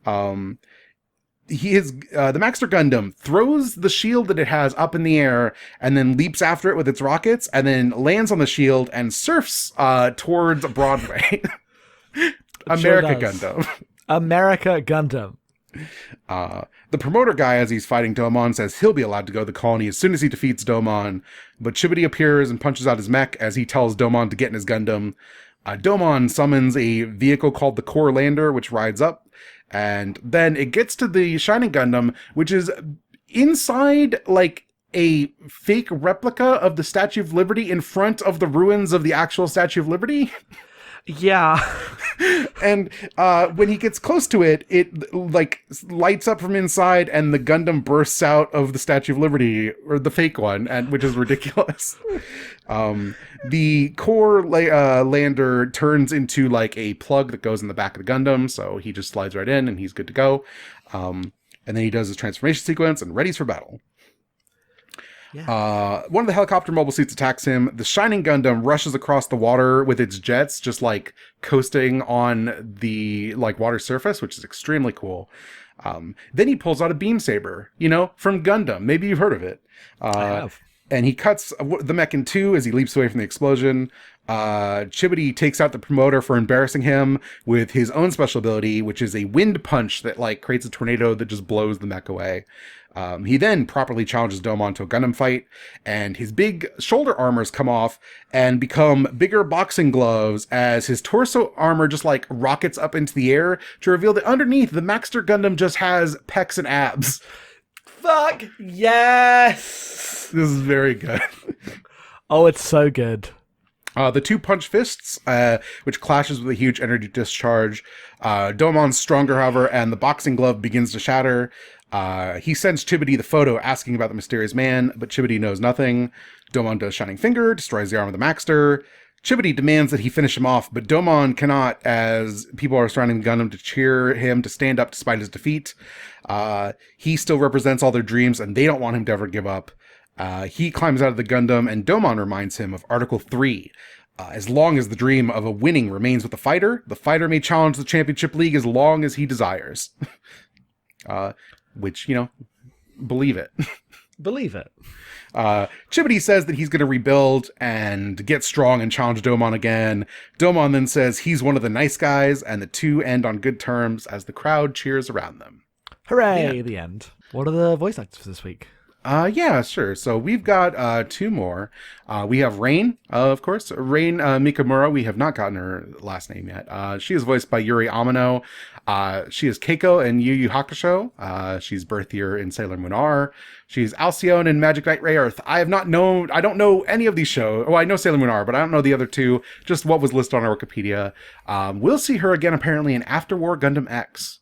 The Maxter Gundam throws the shield that it has up in the air and then leaps after it with its rockets and then lands on the shield and surfs towards Broadway. America Gundam. America Gundam. The promoter guy, as he's fighting Domon, says he'll be allowed to go to the colony as soon as he defeats Domon, but Chibity appears and punches out his mech as he tells Domon to get in his Gundam. Domon summons a vehicle called the Core Lander, which rides up, and then it gets to the Shining Gundam, which is inside a fake replica of the Statue of Liberty in front of the ruins of the actual Statue of Liberty. Yeah. And when he gets close to it, it lights up from inside, and the Gundam bursts out of the Statue of Liberty, or the fake one, and which is ridiculous. The core lander turns into a plug that goes in the back of the Gundam, so he just slides right in and he's good to go. And then he does his transformation sequence and readies for battle. Yeah. One of the helicopter mobile suits attacks him. The Shining Gundam rushes across the water with its jets, just coasting on the water surface, which is extremely cool. Then he pulls out a beam saber, from Gundam. Maybe you've heard of it. I have. And he cuts the mech in two as he leaps away from the explosion. Chibity takes out the promoter for embarrassing him with his own special ability, which is a wind punch that like creates a tornado that just blows the mech away. He then properly challenges Domon to a Gundam fight, and his big shoulder armors come off and become bigger boxing gloves as his torso armor just like rockets up into the air to reveal that underneath the Maxter Gundam just has pecs and abs. Fuck yes! This is very good. Oh, it's so good. The two punch fists, which clashes with a huge energy discharge. Domon's stronger, however, and the boxing glove begins to shatter. He sends Chibity the photo asking about the mysterious man, but Chibity knows nothing. Domon does Shining Finger, destroys the arm of the Maxter. Chibity demands that he finish him off, but Domon cannot, as people are surrounding Gundam to cheer him to stand up despite his defeat. He still represents all their dreams, and they don't want him to ever give up. He climbs out of the Gundam, and Domon reminds him of Article 3. As long as the dream of a winning remains with the fighter may challenge the Championship League as long as he desires. Which, believe it. Believe it. Chibity says that he's going to rebuild and get strong and challenge Domon again. Domon then says he's one of the nice guys, and the two end on good terms as the crowd cheers around them. Hooray, Yeah. the end. What are the voice actors for this week? Yeah, sure. So we've got two more. We have Rain, of course. Rain Mikamura. We have not gotten her last name yet. She is voiced by Yuri Amano. She is Keiko in Yu Yu Hakusho. She's Berthier in Sailor Moon R. She's Alcyone in Magic Knight Ray Earth. I don't know any of these shows. Oh, I know Sailor Moon R, but I don't know the other two. Just what was listed on our Wikipedia. We'll see her again apparently in After War Gundam X.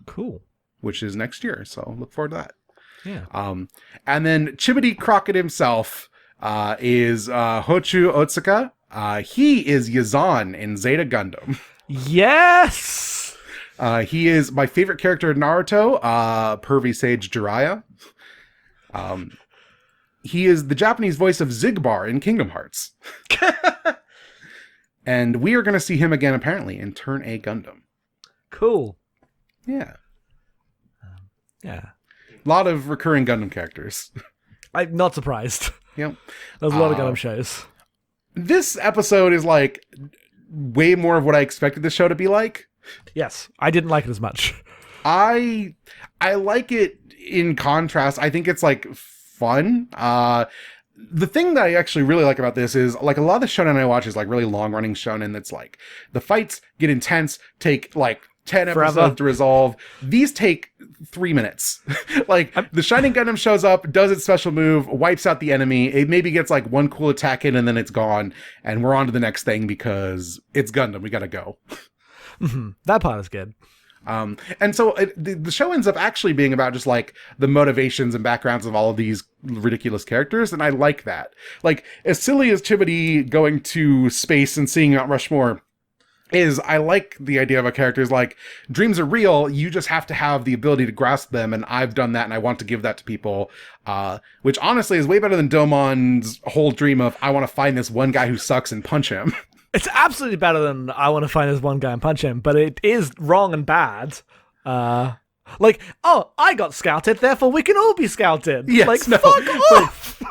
Cool. Which is next year, so look forward to that. Yeah. And then Chibity Crockett himself is Hochu Otsuka. He is Yazan in Zeta Gundam. Yes! He is my favorite character in Naruto, Pervy Sage Jiraiya. He is the Japanese voice of Zigbar in Kingdom Hearts. And we are going to see him again, apparently, in Turn A Gundam. Cool. Yeah. Yeah. A lot of recurring Gundam characters. I'm not surprised. Yep. There's a lot of Gundam shows. This episode is like way more of what I expected the show to be like. Yes, I didn't like it as much. I like it in contrast. I think it's like fun. The thing that I actually really like about this is like a lot of the shonen I watch is like really long running shonen that's like the fights get intense, take like 10 Forever. episodes to resolve. These take 3 minutes. Like the Shining Gundam shows up, does its special move, wipes out the enemy. It maybe gets like one cool attack in and then it's gone. And we're on to the next thing because it's Gundam. We got to go. That part is good. And so the show ends up actually being about just like the motivations and backgrounds of all of these ridiculous characters. And I like that. Like as silly as Chibity going to space and seeing Mount Rushmore is, I like the idea of a character is like, dreams are real, you just have to have the ability to grasp them, and I've done that, and I want to give that to people, which honestly is way better than Domon's whole dream of, I want to find this one guy who sucks and punch him. It's absolutely better than I want to find this one guy and punch him, but it is wrong and bad. Like, oh, I got scouted, therefore we can all be scouted. Yes, like, no, fuck off!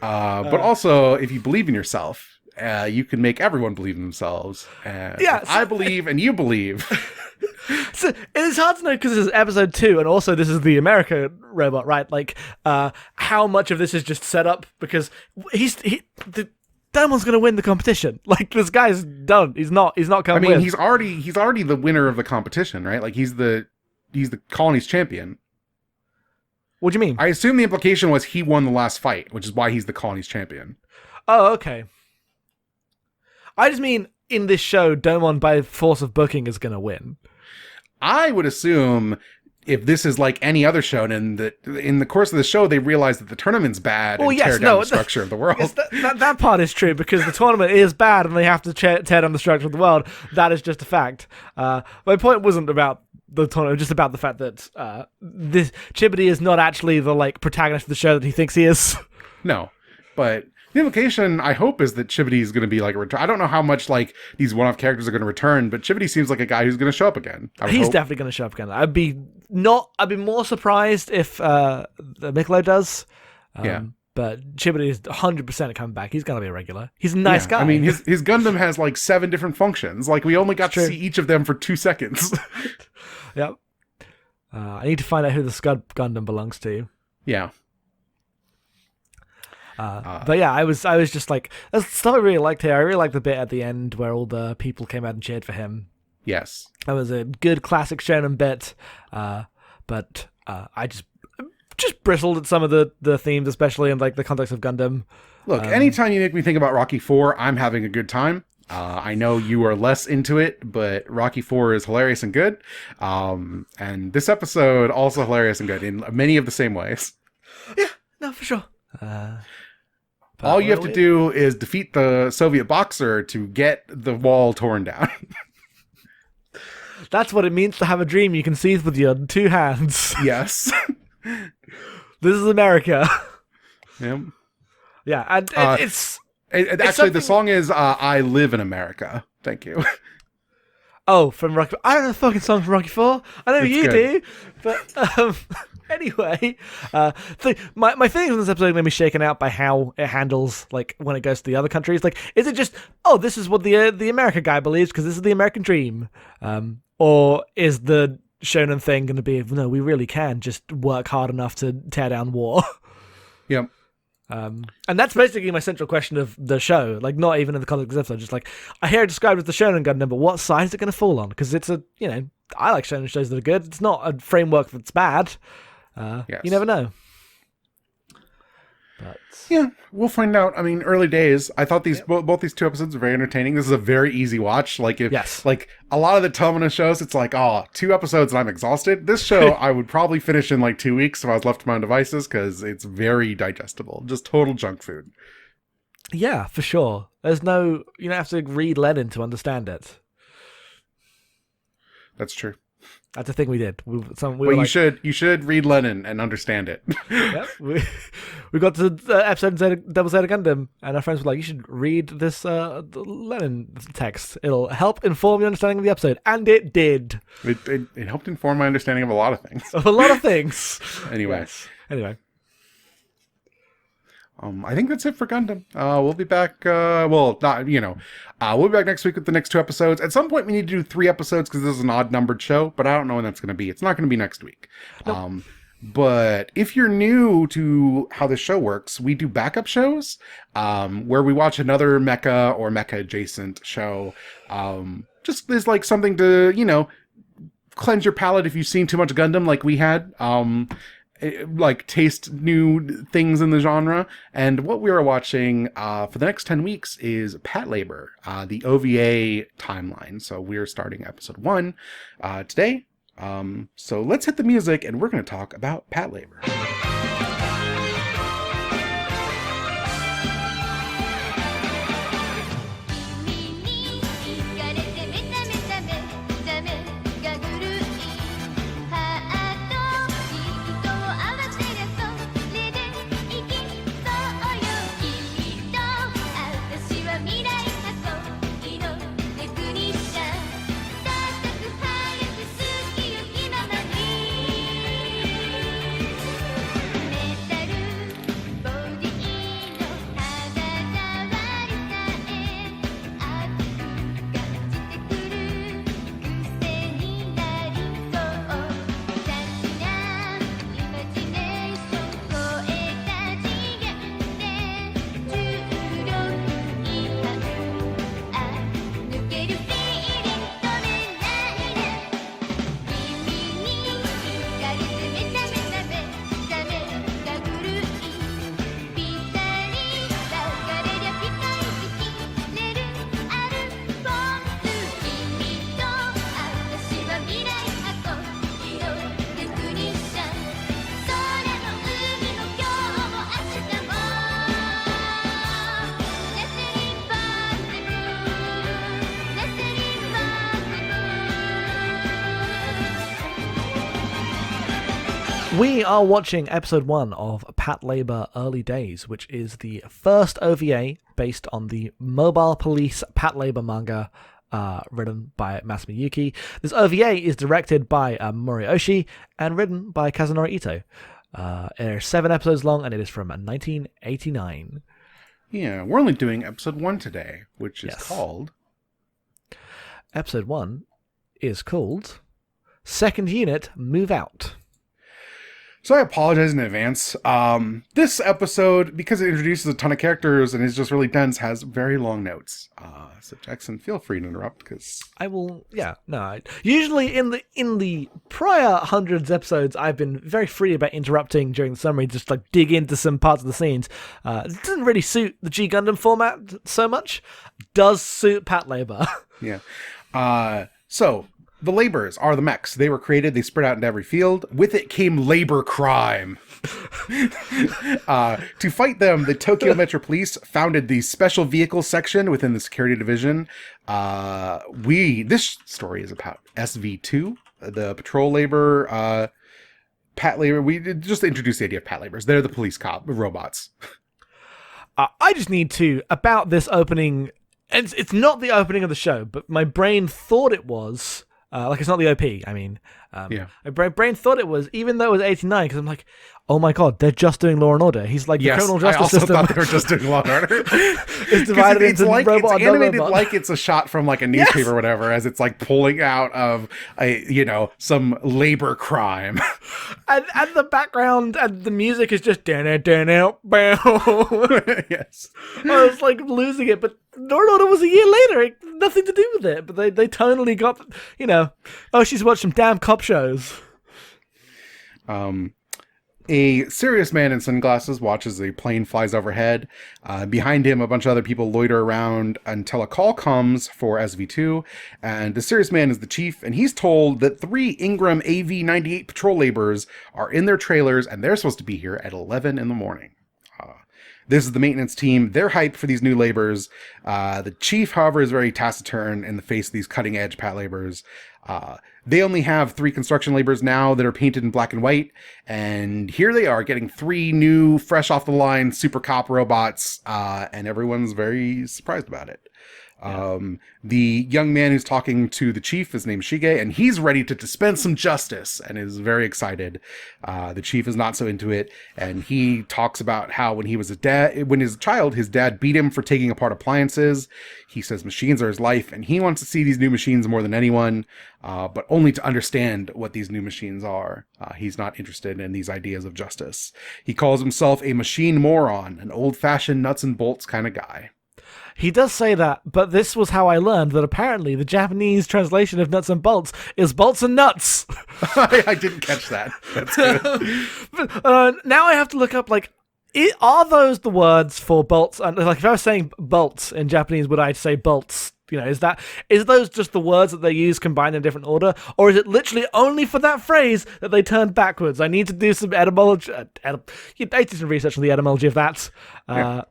But also, if you believe in yourself, you can make everyone believe in themselves. And Yeah, I believe and you believe. So it is hard to know because this is episode 2, and also this is the America robot, right? Like, how much of this is just set up because Damon's going to win the competition. Like, this guy's done. He's not coming. I mean, he's already the winner of the competition, right? Like he's the colony's champion. What do you mean? I assume the implication was he won the last fight, which is why he's the colony's champion. Oh, okay. I just mean, in this show, Domon, by force of booking, is going to win. I would assume if this is like any other shonen, that in the course of the show, they realize that the tournament's bad and tear down the structure of the world. Yes, that part is true, because the tournament is bad and they have to tear down the structure of the world. That is just a fact. My point wasn't about the tournament, just about the fact that this Chibity is not actually the like protagonist of the show that he thinks he is. No, but the implication, I hope, is that Chibity is going to be like a return. I don't know how much like these one-off characters are going to return, but Chibity seems like a guy who's going to show up again. He's definitely going to show up again. I'd be more surprised if Miklo does. Yeah. But Chibody is 100% coming back. He's gonna be a regular. He's a nice guy. I mean, his Gundam has like 7 different functions. Like, we only got to see each of them for 2 seconds. Yep. I need to find out who the Scud Gundam belongs to. Yeah. But yeah, I was just like, that's stuff I really liked here. I really liked the bit at the end where all the people came out and cheered for him. Yes. That was a good classic shonen bit. But I just bristled at some of the themes, especially in like the context of Gundam. Look, anytime you make me think about Rocky 4, I'm having a good time. I know you are less into it, but Rocky 4 is hilarious and good. And this episode also hilarious and good in many of the same ways. Yeah, no, for sure. All you have to do is defeat the Soviet boxer to get the wall torn down. That's what it means to have a dream you can seize with your 2 hands. Yes. This is America. Yep. Yeah, and actually, the song is I Live in America. Thank you. Oh, from Rocky. I don't know the fucking song from Rocky 4. I know It's you good. do. But anyway, my feelings on this episode made me shaken out by how it handles, like, when it goes to the other countries. Like, is it just, oh, this is what the American guy believes because this is the American dream? Or is the shonen thing going to be, no, we really can just work hard enough to tear down war? Yep. And that's basically my central question of the show. Like, not even in the context of the episode, just like, I hear it described as the shonen Gundam, but what side is it going to fall on? Because it's I like shonen shows that are good. It's not a framework that's bad. Yes. You never know. But yeah, we'll find out. I mean, early days. I thought both these 2 episodes were very entertaining. This is a very easy watch. Like, like a lot of the Tomino shows, it's like, 2 episodes and I'm exhausted. This show, I would probably finish in like 2 weeks if I was left to my own devices because it's very digestible. Just total junk food. Yeah, for sure. There's no, you don't have to read Lenin to understand it. That's true. That's the thing we did. You should read Lenin and understand it. Yep. We got to the episode and Double Zeta Gundam, and our friends were like, you should read this Lenin text. It'll help inform your understanding of the episode. And it did. It helped inform my understanding of a lot of things. Of a lot of things. Anyway. Yes. Anyway. I think that's it for Gundam. We'll be back. We'll be back next week with the next 2 episodes. At some point, we need to do 3 episodes because this is an odd-numbered show, but I don't know when that's going to be. It's not going to be next week. Nope. But if you're new to how this show works, we do backup shows where we watch another mecha or mecha-adjacent show. Just as like something to, cleanse your palate if you've seen too much Gundam like we had. Like taste new things in the genre. And what we are watching for the next 10 weeks is Patlabor, the OVA timeline. So we're starting episode 1 today. So let's hit the music and we're going to talk about Patlabor. 'We are watching episode 1 of Patlabor Early Days, which is the first OVA based on the Mobile Police Patlabor manga written by Masami Yuki. This OVA is directed by Mori Oshii and written by Kazunori Ito. It is 7 episodes long, and it is from 1989. Yeah, we're only doing episode 1 today, which is Yes. called... Episode 1 is called Second Unit Move Out. So I apologize in advance. This episode, because it introduces a ton of characters and is just really dense, has very long notes. So Jackson, feel free to interrupt, because... I will, yeah, no. Usually in the prior hundreds episodes, I've been very free about interrupting during the summary, just like dig into some parts of the scenes. It doesn't really suit the G Gundam format so much. Does suit Patlabor. Yeah. So the laborers are the mechs. They were created. They spread out into every field. With it came labor crime. To fight them, the Tokyo Metro Police founded the Special Vehicles section within the Security Division. This story is about SV2, the patrol labor, Pat labor. We just introduced the idea of Pat laborers. They're the police cop robots. I just need to, about this opening, and it's not the opening of the show, but my brain thought it was. Like, it's not the OP, I mean. Yeah. My brain thought it was, even though it was 89, because I'm like, oh my god, they're just doing Law and Order. He's like, the criminal justice system. I also thought they were just doing Law and Order. It's divided into like, robot it's and animated robot. like it's a shot from like a newspaper or whatever, as it's like pulling out of some labor crime. And the background and the music is just down, bow. Yes. I was like losing it, but Law and Order was a year later. It, nothing to do with it, but they totally got, oh, she's watched some damn cop shows. A serious man in sunglasses watches a plane flies overhead. Behind him, a bunch of other people loiter around until a call comes for SV2. And the serious man is the chief, and he's told that 3 Ingram AV-98 patrol laborers are in their trailers, and they're supposed to be here at 11 in the morning. This is the maintenance team. They're hyped for these new laborers. The chief, however, is very taciturn in the face of these cutting-edge Pat laborers. They only have 3 construction laborers now that are painted in black and white, and here they are getting 3 new, fresh-off-the-line super cop robots, and everyone's very surprised about it. Yeah. The young man who's talking to the chief, his name is Shige, and he's ready to dispense some justice and is very excited. The chief is not so into it, and he talks about how when he was a child, his dad beat him for taking apart appliances. He says machines are his life, and he wants to see these new machines more than anyone, but only to understand what these new machines are. He's not interested in these ideas of justice. He calls himself a machine moron, an old-fashioned nuts and bolts kind of guy. He does say that, but this was how I learned that apparently the Japanese translation of nuts and bolts is bolts and nuts. I didn't catch that. That's good. Now I have to look up, are those the words for bolts? And if I was saying bolts in Japanese, would I say bolts? Is those just the words that they use combined in a different order? Or is it literally only for that phrase that they turned backwards? I need to do some etymology. I did some research on the etymology of that,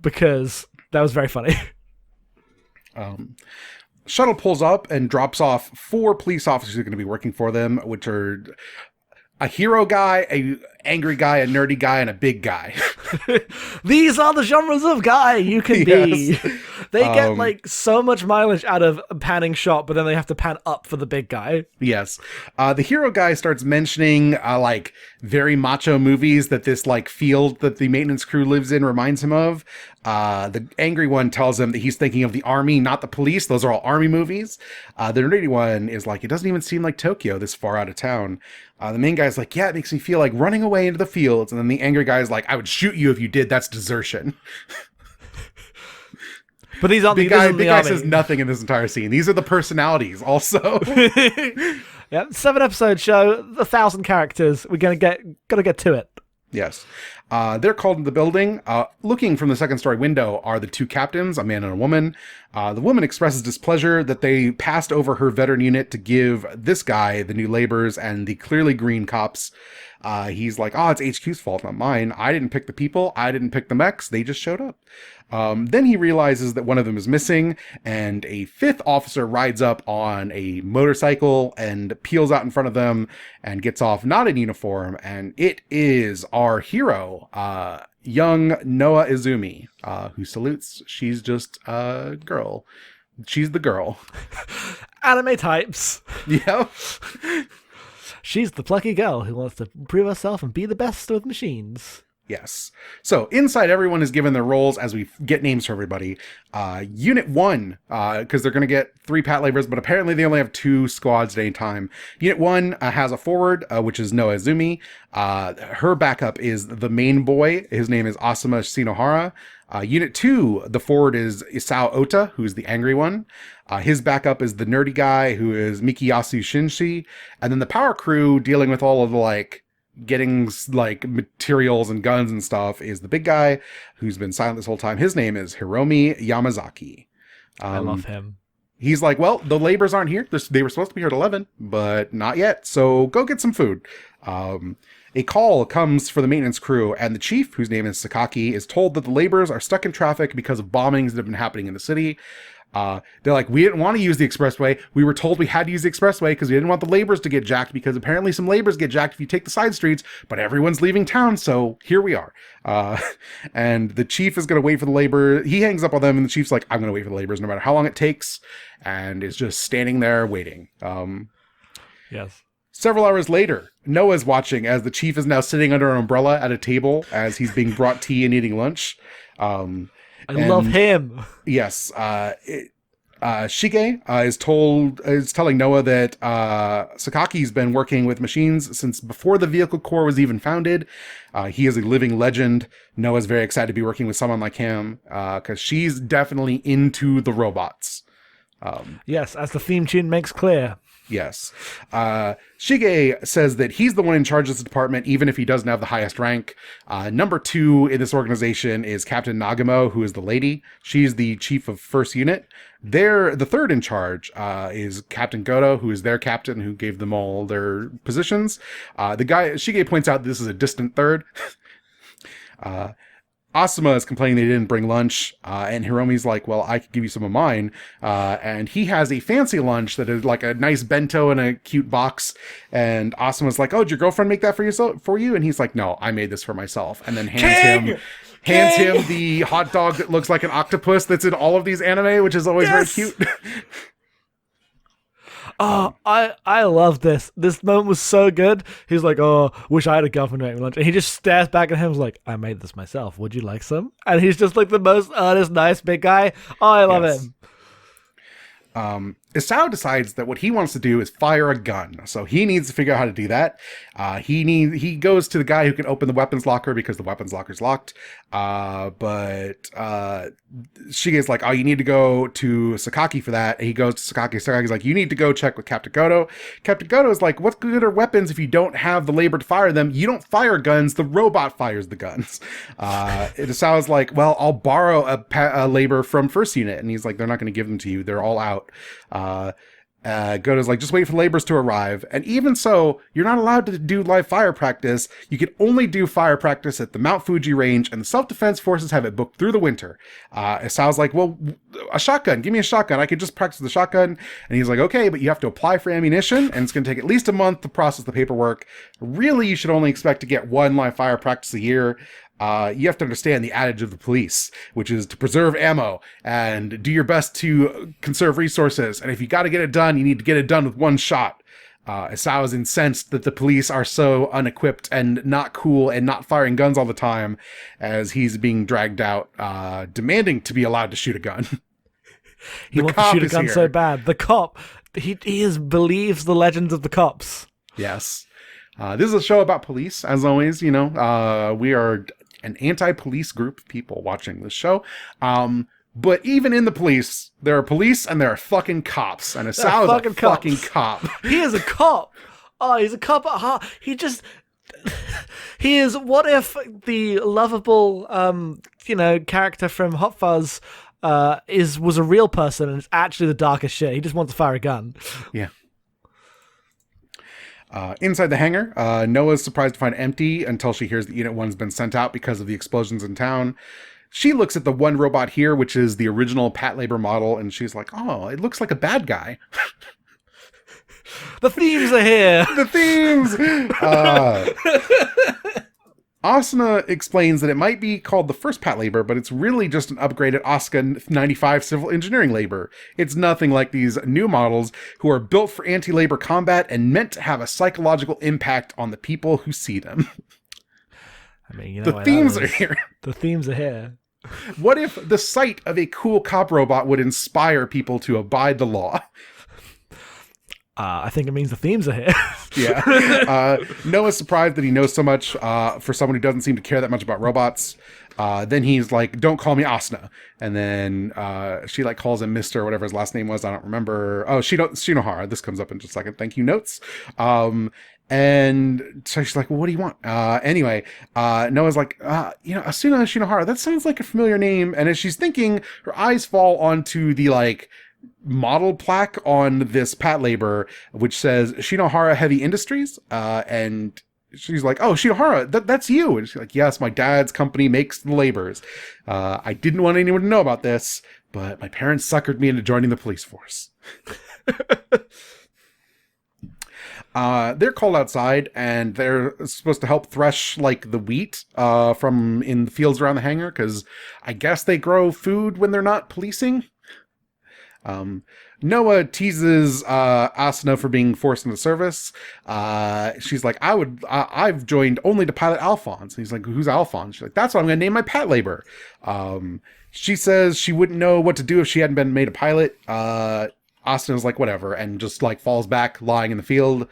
because that was very funny. Shuttle pulls up and drops off 4 police officers who are going to be working for them, which are a hero guy, a angry guy, a nerdy guy, and a big guy. These are the genres of guy you can be. Yes. They get so much mileage out of a panning shot, but then they have to pan up for the big guy. Yes. The hero guy starts mentioning very macho movies that this field that the maintenance crew lives in reminds him of. The angry one tells him that he's thinking of the army, not the police. Those are all army movies. The nerdy one is like, it doesn't even seem like Tokyo this far out of town. The main guy's like, yeah, it makes me feel like running away into the fields. And then the angry guy's like, I would shoot you if you did. That's desertion. But these aren't big guy says nothing in this entire scene. These are the personalities also. Yeah, 7-episode show, 1,000 characters. We're gotta get to it. Yes. They're called into the building. Looking from the second-story window are the 2 captains, a man and a woman. The woman expresses displeasure that they passed over her veteran unit to give this guy the new laborers and the clearly green cops. He's like, it's HQ's fault, not mine. I didn't pick the people. I didn't pick the mechs. They just showed up. Then he realizes that one of them is missing, and a 5th officer rides up on a motorcycle and peels out in front of them and gets off, not in uniform, and it is our hero, young Noa Izumi, who salutes. She's just a girl. She's the girl. Anime types. Yep. She's the plucky girl who wants to prove herself and be the best with machines. Yes. So inside, everyone is given their roles as we get names for everybody. Unit 1, because they're going to get 3 Patlabors, but apparently they only have 2 squads at any time. Unit 1 has a forward, which is Noa Izumi. Her backup is the main boy. His name is Asuma Shinohara. Unit 2, the forward is Isao Ota, who's the angry one. His backup is the nerdy guy, who is Mikiyasu Shinshi. And then the power crew, dealing with all of the, getting materials and guns and stuff, is the big guy who's been silent this whole time. His name is Hiromi Yamazaki. I love him. He's like, well, the labors aren't here. They were supposed to be here at 11, but not yet. So go get some food. A call comes for the maintenance crew, and the chief, whose name is Sakaki, is told that the laborers are stuck in traffic because of bombings that have been happening in the city. They're like, we didn't want to use the expressway. We were told we had to use the expressway because we didn't want the laborers to get jacked, because apparently some laborers get jacked if you take the side streets, but everyone's leaving town, so here we are. And the chief is going to wait for the labor. He hangs up on them, and the chief's like, I'm going to wait for the laborers no matter how long it takes, and is just standing there waiting. Yes. Several hours later, Noah's watching as the chief is now sitting under an umbrella at a table as he's being brought tea and eating lunch. I love him. Yes. Shige is telling Noah that Sakaki's been working with machines since before the vehicle corps was even founded. He is a living legend. Noah's very excited to be working with someone like him because she's definitely into the robots. Yes, as the theme tune makes clear. Yes. Shige says that he's the one in charge of this department, even if he doesn't have the highest rank. Number 2 in this organization is Captain Nagamo, who is the lady. She's the chief of first unit. The third in charge is Captain Goto, who is their captain, who gave them all their positions. The guy, Shige points out this is a distant third. Asuma is complaining they didn't bring lunch, and Hiromi's like, well, I could give you some of mine. And he has a fancy lunch that is like a nice bento in a cute box. And Asuma's like, oh, did your girlfriend make that for you? And he's like, no, I made this for myself. And then hands him the hot dog that looks like an octopus that's in all of these anime, which is always very cute. Oh, I love this. This moment was so good. He's like, oh, wish I had a girlfriend to make me lunch. And he just stares back at him and is like, I made this myself. Would you like some? And he's just like the most earnest, nice big guy. Oh, I love him. Isao decides that what he wants to do is fire a gun. So he needs to figure out how to do that. He goes to the guy who can open the weapons locker because the weapons locker's locked. But Shige's like, oh, you need to go to Sakaki for that. And he goes to Sakaki. Sakaki's like, you need to go check with Captain Goto. Captain Goto is like, what good are weapons if you don't have the labor to fire them? You don't fire guns. The robot fires the guns. Isao's like, well, I'll borrow a labor from first unit. And he's like, they're not going to give them to you. They're all out. Goto's like, just wait for laborers to arrive. And even so, you're not allowed to do live fire practice. You can only do fire practice at the Mount Fuji range, and the self-defense forces have it booked through the winter. Isao's like, well, a shotgun. Give me a shotgun. I could just practice the shotgun. And he's like, okay, but you have to apply for ammunition, and it's going to take at least a month to process the paperwork. Really, you should only expect to get 1 live fire practice a year. You have to understand the adage of the police, which is to preserve ammo and do your best to conserve resources. And if you got to get it done, you need to get it done with 1 shot. Isao is incensed that the police are so unequipped and not cool and not firing guns all the time as he's being dragged out, demanding to be allowed to shoot a gun. He wants to shoot a gun so bad. The cop, he believes the legends of the cops. Yes. This is a show about police, as always. We are an anti-police group of people watching this show. But even in the police, there are police and there are fucking cops. And Isao is a fucking cop. He is a cop. Oh, he's a cop at heart. He is, what if the lovable, character from Hot Fuzz was a real person and it's actually the darkest shit. He just wants to fire a gun. Yeah. Inside the hangar, Noah's surprised to find it empty until she hears that Unit 1's been sent out because of the explosions in town. She looks at the one robot here, which is the original Patlabor model, and she's like, oh, it looks like a bad guy. The themes are here. The themes! Asuna explains that it might be called the first Patlabor, but it's really just an upgraded Asuka 95 civil engineering labor. It's nothing like these new models who are built for anti-labor combat and meant to have a psychological impact on the people who see them. I mean, you know, the themes are here. The themes are here. What if the sight of a cool cop robot would inspire people to abide the law? I think it means the themes are here. Yeah. Noah's surprised that he knows so much for someone who doesn't seem to care that much about robots. Then he's like, don't call me Asuna. And then she like calls him Mr. or whatever his last name was. I don't remember. Oh, Shinohara. This comes up in just a second. Thank you, notes. And so she's like, well, what do you want? Anyway, Noah's like, Asuna Shinohara, that sounds like a familiar name. And as she's thinking, her eyes fall onto the like model plaque on this Patlabor, which says Shinohara Heavy Industries. And she's like, oh, Shinohara, that's you. And she's like, yes, my dad's company makes the labors. I didn't want anyone to know about this, but my parents suckered me into joining the police force. They're called outside, and they're supposed to help thresh like the wheat from in the fields around the hangar, because I guess they grow food when they're not policing. Noah teases Asuna for being forced into service. She's like, I've joined only to pilot Alphonse. And he's like, who's Alphonse? She's like, that's what I'm going to name my Patlabor. She says she wouldn't know what to do if she hadn't been made a pilot. Asuna's like, whatever, and just like falls back lying in the field.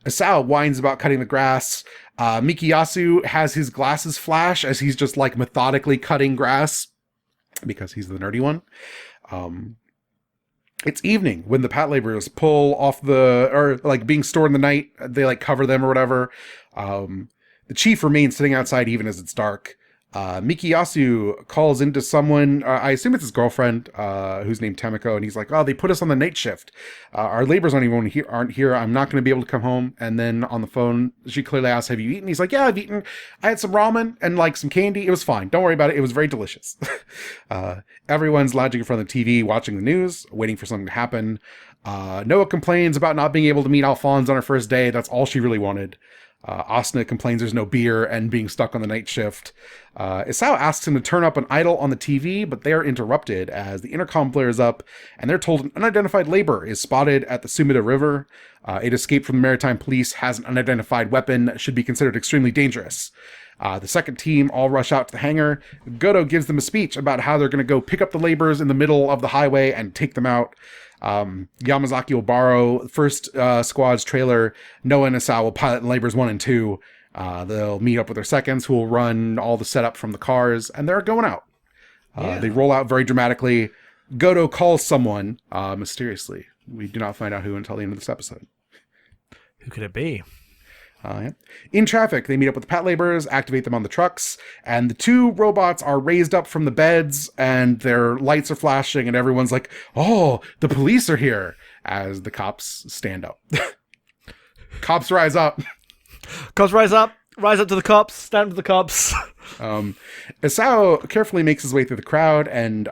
Isao whines about cutting the grass. Mikiyasu has his glasses flash as he's just like methodically cutting grass because he's the nerdy one. It's evening when the Patlabors pull off or like being stored in the night. They like cover them or whatever. The chief remains sitting outside even as it's dark. Mikiyasu calls into someone, I assume it's his girlfriend, who's named Temiko, and he's like, oh, they put us on the night shift. Our labors aren't here. I'm not going to be able to come home. And then on the phone, she clearly asks, have you eaten? He's like, yeah, I've eaten. I had some ramen and like some candy. It was fine. Don't worry about it. It was very delicious. Everyone's lounging in front of the TV, watching the news, waiting for something to happen. Noah complains about not being able to meet Alphonse on her first day. That's all she really wanted. Asuna complains there's no beer and being stuck on the night shift. Isao asks him to turn up an idol on the TV, but they are interrupted as the intercom blares up and they're told an unidentified labor is spotted at the Sumida River. It escaped from the maritime police, has an unidentified weapon, should be considered extremely dangerous. The second team all rush out to the hangar. Goto gives them a speech about how they're going to go pick up the laborers in the middle of the highway and take them out. Yamazaki will borrow first squad's trailer. Noah and Isao will pilot in labors 1 and 2. They'll meet up with their seconds, who will run all the setup from the cars, and they're going out. They roll out very dramatically. Goto calls someone mysteriously. We do not find out who until the end of this episode. Who could it be? Yeah. In traffic, they meet up with the Patlabors, activate them on the trucks, and the two robots are raised up from the beds, and their lights are flashing, and everyone's like, oh, the police are here, as the cops stand up. Cops rise up. Cops rise up. Rise up to the cops. Stand to the cops. Isao carefully makes his way through the crowd and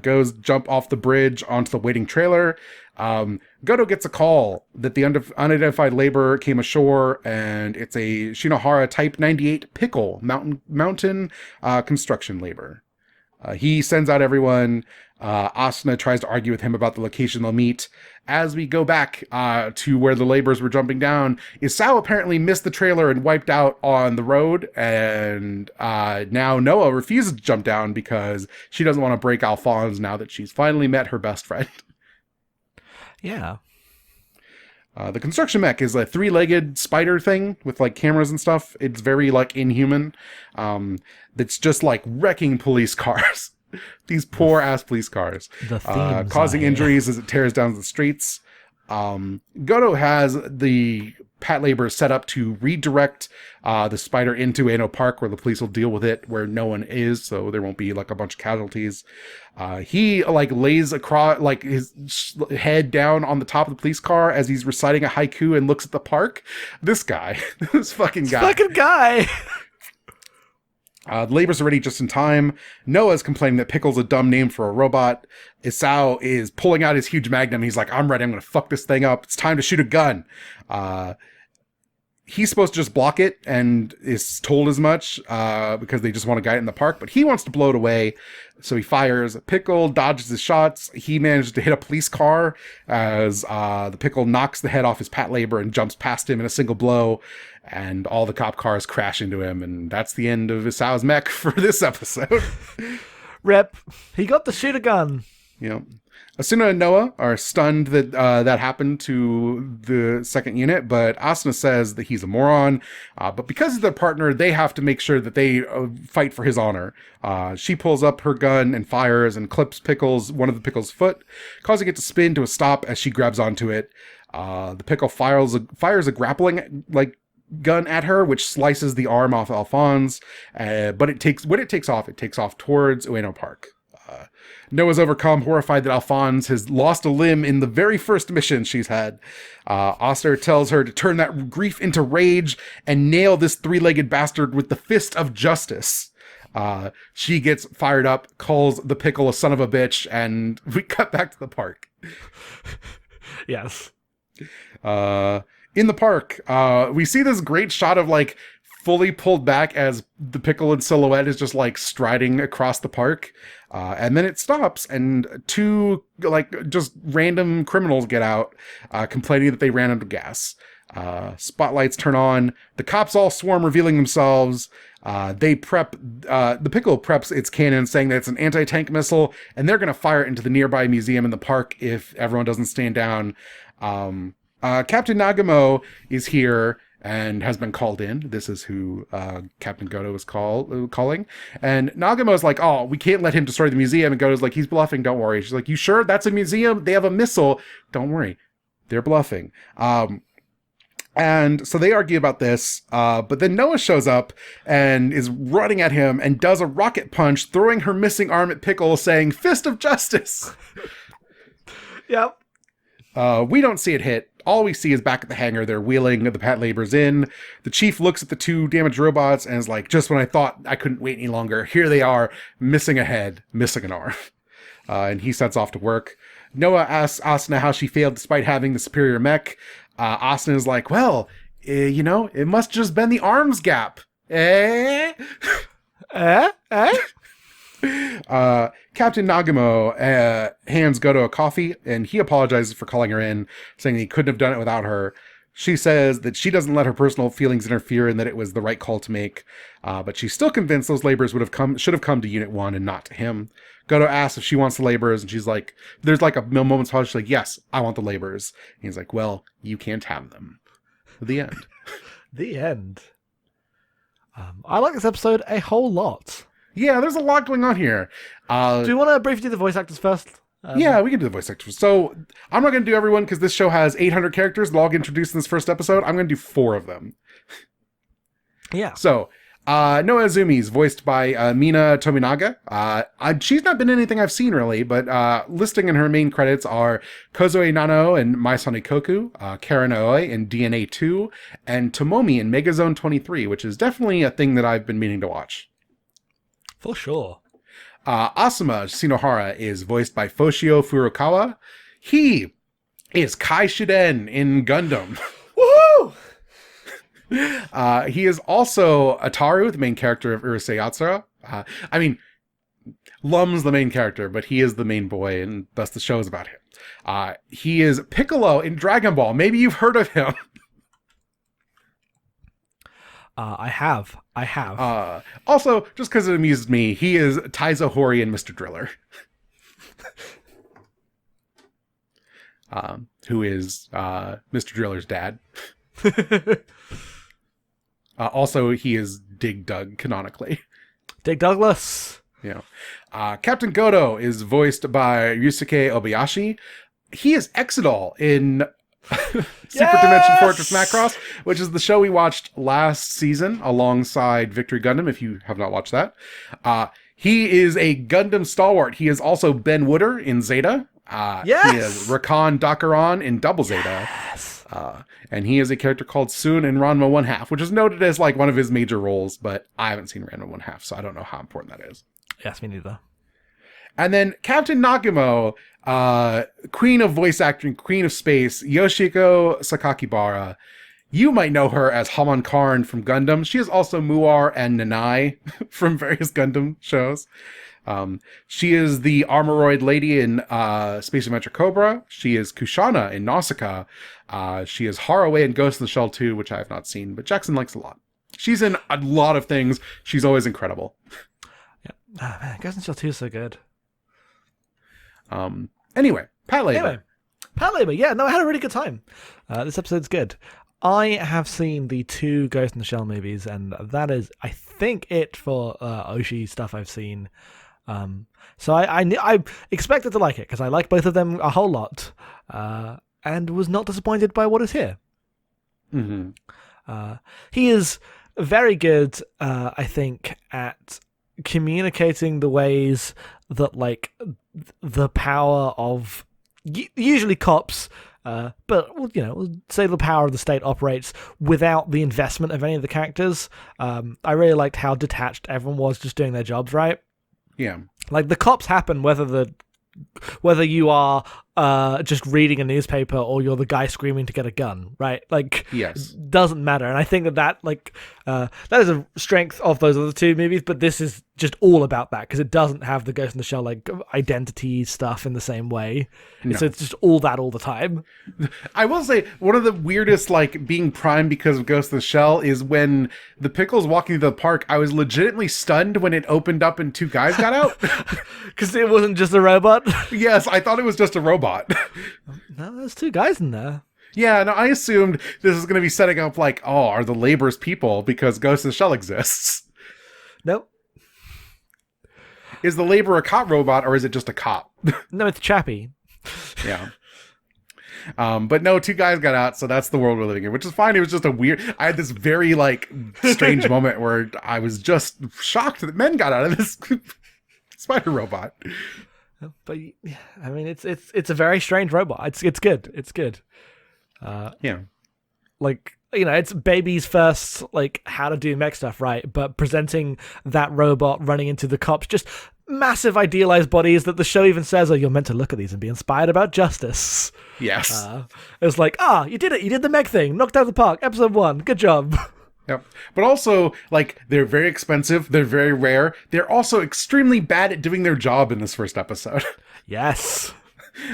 goes jump off the bridge onto the waiting trailer. Goto gets a call that the unidentified laborer came ashore, and it's a Shinohara Type 98 pickle mountain construction labor. He sends out everyone. Asuna tries to argue with him about the location they'll meet. As we go back to where the laborers were jumping down, Isao apparently missed the trailer and wiped out on the road, and now Noah refuses to jump down because she doesn't want to break Alphonse now that she's finally met her best friend. Yeah. The construction mech is a 3-legged spider thing with like cameras and stuff. It's very like inhuman. That's just like wrecking police cars. These poor ass police cars, causing injuries as it tears down the streets. Goto has the Patlabor set up to redirect the spider into Ano Park, where the police will deal with it where no one is, so there won't be like a bunch of casualties. He like lays across like his head down on the top of the police car as he's reciting a haiku and looks at the park. This guy, this fucking guy. The labor's are ready just in time. Noah's complaining that Pickle's a dumb name for a robot. Isao is pulling out his huge magnum. He's like, I'm ready. I'm going to fuck this thing up. It's time to shoot a gun. he's supposed to just block it and is told as much because they just want to guide it in the park, but he wants to blow it away. So he fires. Pickle dodges his shots. He manages to hit a police car as the Pickle knocks the head off his Patlabor and jumps past him in a single blow, and all the cop cars crash into him, and that's the end of Isau's mech for this episode. Rep. He got the shooter gun. Yep. Asuna and Noah are stunned that that happened to the second unit, but Asuna says that he's a moron. But because he's their partner, they have to make sure that they fight for his honor. She pulls up her gun and fires and clips one of the Pickle's foot, causing it to spin to a stop as she grabs onto it. The Pickle fires a grappling gun at her, which slices the arm off Alphonse. But when it takes off towards Ueno Park. Noah's overcome, horrified that Alphonse has lost a limb in the very first mission she's had. Oster tells her to turn that grief into rage and nail this three-legged bastard with the fist of justice. She gets fired up, calls the Pickle a son of a bitch, and we cut back to the park. Yes. In the park, we see this great shot of fully pulled back as the Pickle in silhouette is just striding across the park. And then it stops and two just random criminals get out, complaining that they ran out of gas. Spotlights turn on. The cops all swarm, revealing themselves. They prep, the Pickle preps its cannon, saying that it's an anti-tank missile, and they're going to fire it into the nearby museum in the park if everyone doesn't stand down. Captain Nagamo is here and has been called in. This is who Captain Goto is calling. And Nagamo's like, oh, we can't let him destroy the museum. And Goto's like, he's bluffing, don't worry. She's like, you sure? That's a museum. They have a missile. Don't worry. They're bluffing. And so they argue about this, but then Noah shows up and is running at him and does a rocket punch, throwing her missing arm at Pickle, saying, fist of justice. Yep. We don't see it hit. All we see is back at the hangar, they're wheeling the Patlabors in. The chief looks at the two damaged robots and is like, just when I thought I couldn't wait any longer, here they are, missing a head, missing an arm. And he sets off to work. Noah asks Asuna how she failed despite having the superior mech. Asuna is like, well, it must just been the arms gap. Eh? Captain Nagamo hands Goto a coffee, and he apologizes for calling her in, saying he couldn't have done it without her. She says that she doesn't let her personal feelings interfere and that it was the right call to make, but she's still convinced those laborers should have come to Unit 1 and not to him. Goto asks if she wants the laborers, and she's like, there's a moment's pause. She's like, yes, I want the laborers. And he's like, well, you can't have them. The end. The end. I like this episode a whole lot. Yeah, there's a lot going on here. Do you want to briefly do the voice actors first? Yeah, we can do the voice actors. So I'm not going to do everyone because this show has 800 characters that all get introduced in this first episode. I'm going to do 4 of them. Yeah. So Noah Azumi is voiced by Mina Tominaga. She's not been in anything I've seen really, but listing in her main credits are Kozue Nano and My Koku, Karen Aoi in DNA 2, and Tomomi in Megazone 23, which is definitely a thing that I've been meaning to watch. For sure. Asuma Shinohara is voiced by Foshio Furukawa. He is Kai Shiden in Gundam. Woohoo! He is also Ataru, the main character of Urusei Yatsura. Lum's the main character, but he is the main boy, and thus the show is about him. He is Piccolo in Dragon Ball. Maybe you've heard of him. I have. Also, just because it amuses me, he is Taizo Hori in Mr. Driller. Who is Mr. Driller's dad. Also, he is Dig Dug canonically. Dig Douglas. Yeah. Captain Goto is voiced by Yusuke Obayashi. He is Exodol in Secret Dimension Fortress Macross, which is the show we watched last season alongside Victory Gundam, if you have not watched that. He is a Gundam stalwart. He is also Ben Wooder in Zeta. He is Rakan Dakaran in Double Zeta. Yes. And he is a character called Soon in Ranma 1/2, which is noted as one of his major roles, but I haven't seen Ranma 1/2, so I don't know how important that is. Yes, me neither. And then Captain Nagamo, queen of voice acting, queen of space, Yoshiko Sakakibara. You might know her as Haman Karn from Gundam. She is also Muar and Nanai from various Gundam shows. She is the Armoroid lady in Space Adventure Cobra. She is Kushana in Nausicaa. She is Haraway in Ghost in the Shell 2, which I have not seen, but Jackson likes a lot. She's in a lot of things. She's always incredible. Yeah. Oh, man, Ghost in the Shell 2 is so good. Anyway, Patlabor. Patlabor. Yeah, no, I had a really good time. This episode's good. I have seen the 2 Ghost in the Shell movies, and that is, I think, it for Oshi stuff I've seen. So I expected to like it, because I like both of them a whole lot, and was not disappointed by what is here. Mm-hmm. He is very good, I think, at communicating the ways that, like, the power of usually cops, but we'll say the power of the state operates without the investment of any of the characters. I really liked how detached everyone was, just doing their jobs, right? Yeah. Like, the cops happen whether you are just reading a newspaper or you're the guy screaming to get a gun, right? Like, yes, doesn't matter. And I think that is a strength of those other 2 movies, but this is just all about that, because it doesn't have the Ghost in the Shell, like, identity stuff in the same way. No. So it's just all that all the time. I will say, one of the weirdest, like, being primed because of Ghost in the Shell is when the Pickle's walking through the park. I was legitimately stunned when it opened up and 2 guys got out. Because it wasn't just a robot? Yes, I thought it was just a robot. No, there's 2 guys in there. Yeah, no, I assumed this is going to be setting up like, are the Labor's people because Ghost in the Shell exists? Nope. Is the Labor a cop robot, or is it just a cop? No, it's Chappie. Yeah. But no, 2 guys got out, so that's the world we're living in, which is fine. It was just I had this very, like, strange moment where I was just shocked that men got out of this spider robot. But I mean, it's a very strange robot. It's good. It's good. Yeah. Like, it's Baby's first, like, how to do mech stuff, right? But presenting that robot running into the cops, just massive idealized bodies that the show even says, you're meant to look at these and be inspired about justice. Yes. It's like, you did it. You did the mech thing. Knocked out of the park. Episode 1. Good job. Yep. But also, like, they're very expensive. They're very rare. They're also extremely bad at doing their job in this first episode. Yes.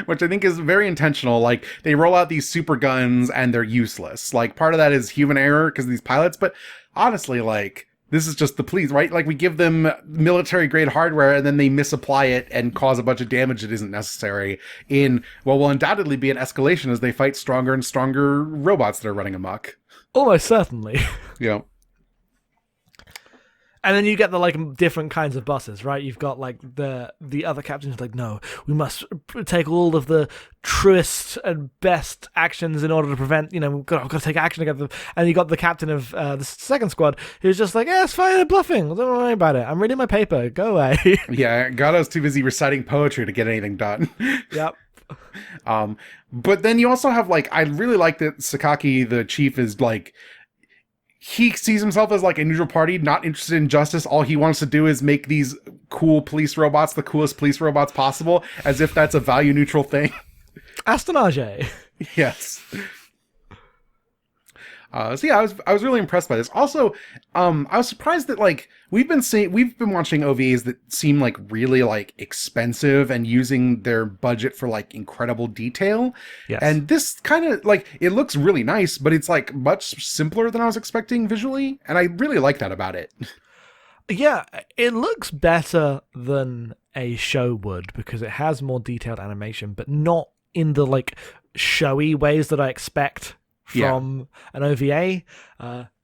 Which I think is very intentional. Like, they roll out these super guns and they're useless. Like, part of that is human error because of these pilots. But honestly, like, this is just the police, right? Like, we give them military grade hardware and then they misapply it and cause a bunch of damage that isn't necessary in what will undoubtedly be an escalation as they fight stronger and stronger robots that are running amok. Almost certainly. Yeah. And then you get the, like, different kinds of bosses, right? You've got, like, the other captains like, no, we must take all of the truest and best actions in order to prevent, we've got to take action against them. And you got the captain of the second squad who's just like, it's fine, I'm bluffing. Don't worry about it. I'm reading my paper. Go away. Yeah, Gato's too busy reciting poetry to get anything done. Yep. But then you also have, like, I really like that Sakaki, the chief, is, like, he sees himself as, like, a neutral party, not interested in justice. All he wants to do is make these cool police robots the coolest police robots possible, as if that's a value neutral thing. Astonage. Yes. So yeah, I was really impressed by this. Also, I was surprised that, like, we've been watching OVAs that seem like really, like, expensive and using their budget for, like, incredible detail. Yes. And this kind of, like, it looks really nice, but it's, like, much simpler than I was expecting visually, and I really like that about it. Yeah, it looks better than a show would because it has more detailed animation, but not in the, like, showy ways that I expect from an OVA.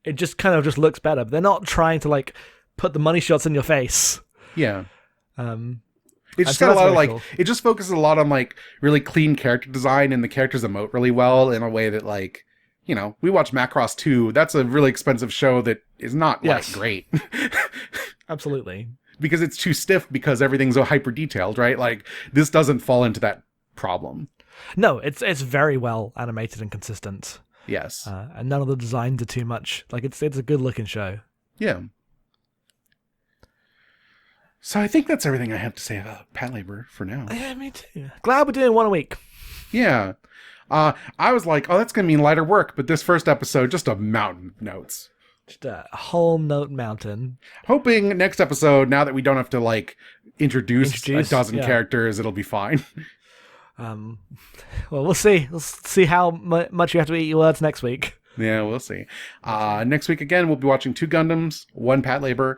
It just kind of just looks better. But they're not trying to, like, put the money shots in your face. Yeah. It's just so got a lot of, like, cool. It just focuses a lot on, like, really clean character design, and the characters emote really well in a way that, like, we watch Macross 2. That's a really expensive show that is not, like, great. Absolutely. Because it's too stiff because everything's so hyper detailed, right? Like, this doesn't fall into that problem. No, it's very well animated and consistent. Yes. And none of the designs are too much. Like, it's a good looking show. Yeah. So I think that's everything I have to say about Patlabor for now. Yeah, me too. Glad we're doing one a week. Yeah. I was like, oh, that's going to mean lighter work. But this first episode, just a mountain of notes. Just a whole note mountain. Hoping next episode, now that we don't have to like introduce a dozen characters, it'll be fine. Well, we'll see. We'll see how much you have to eat your words next week. Yeah, we'll see. Next week, again, we'll be watching 2 Gundams, 1 Patlabor.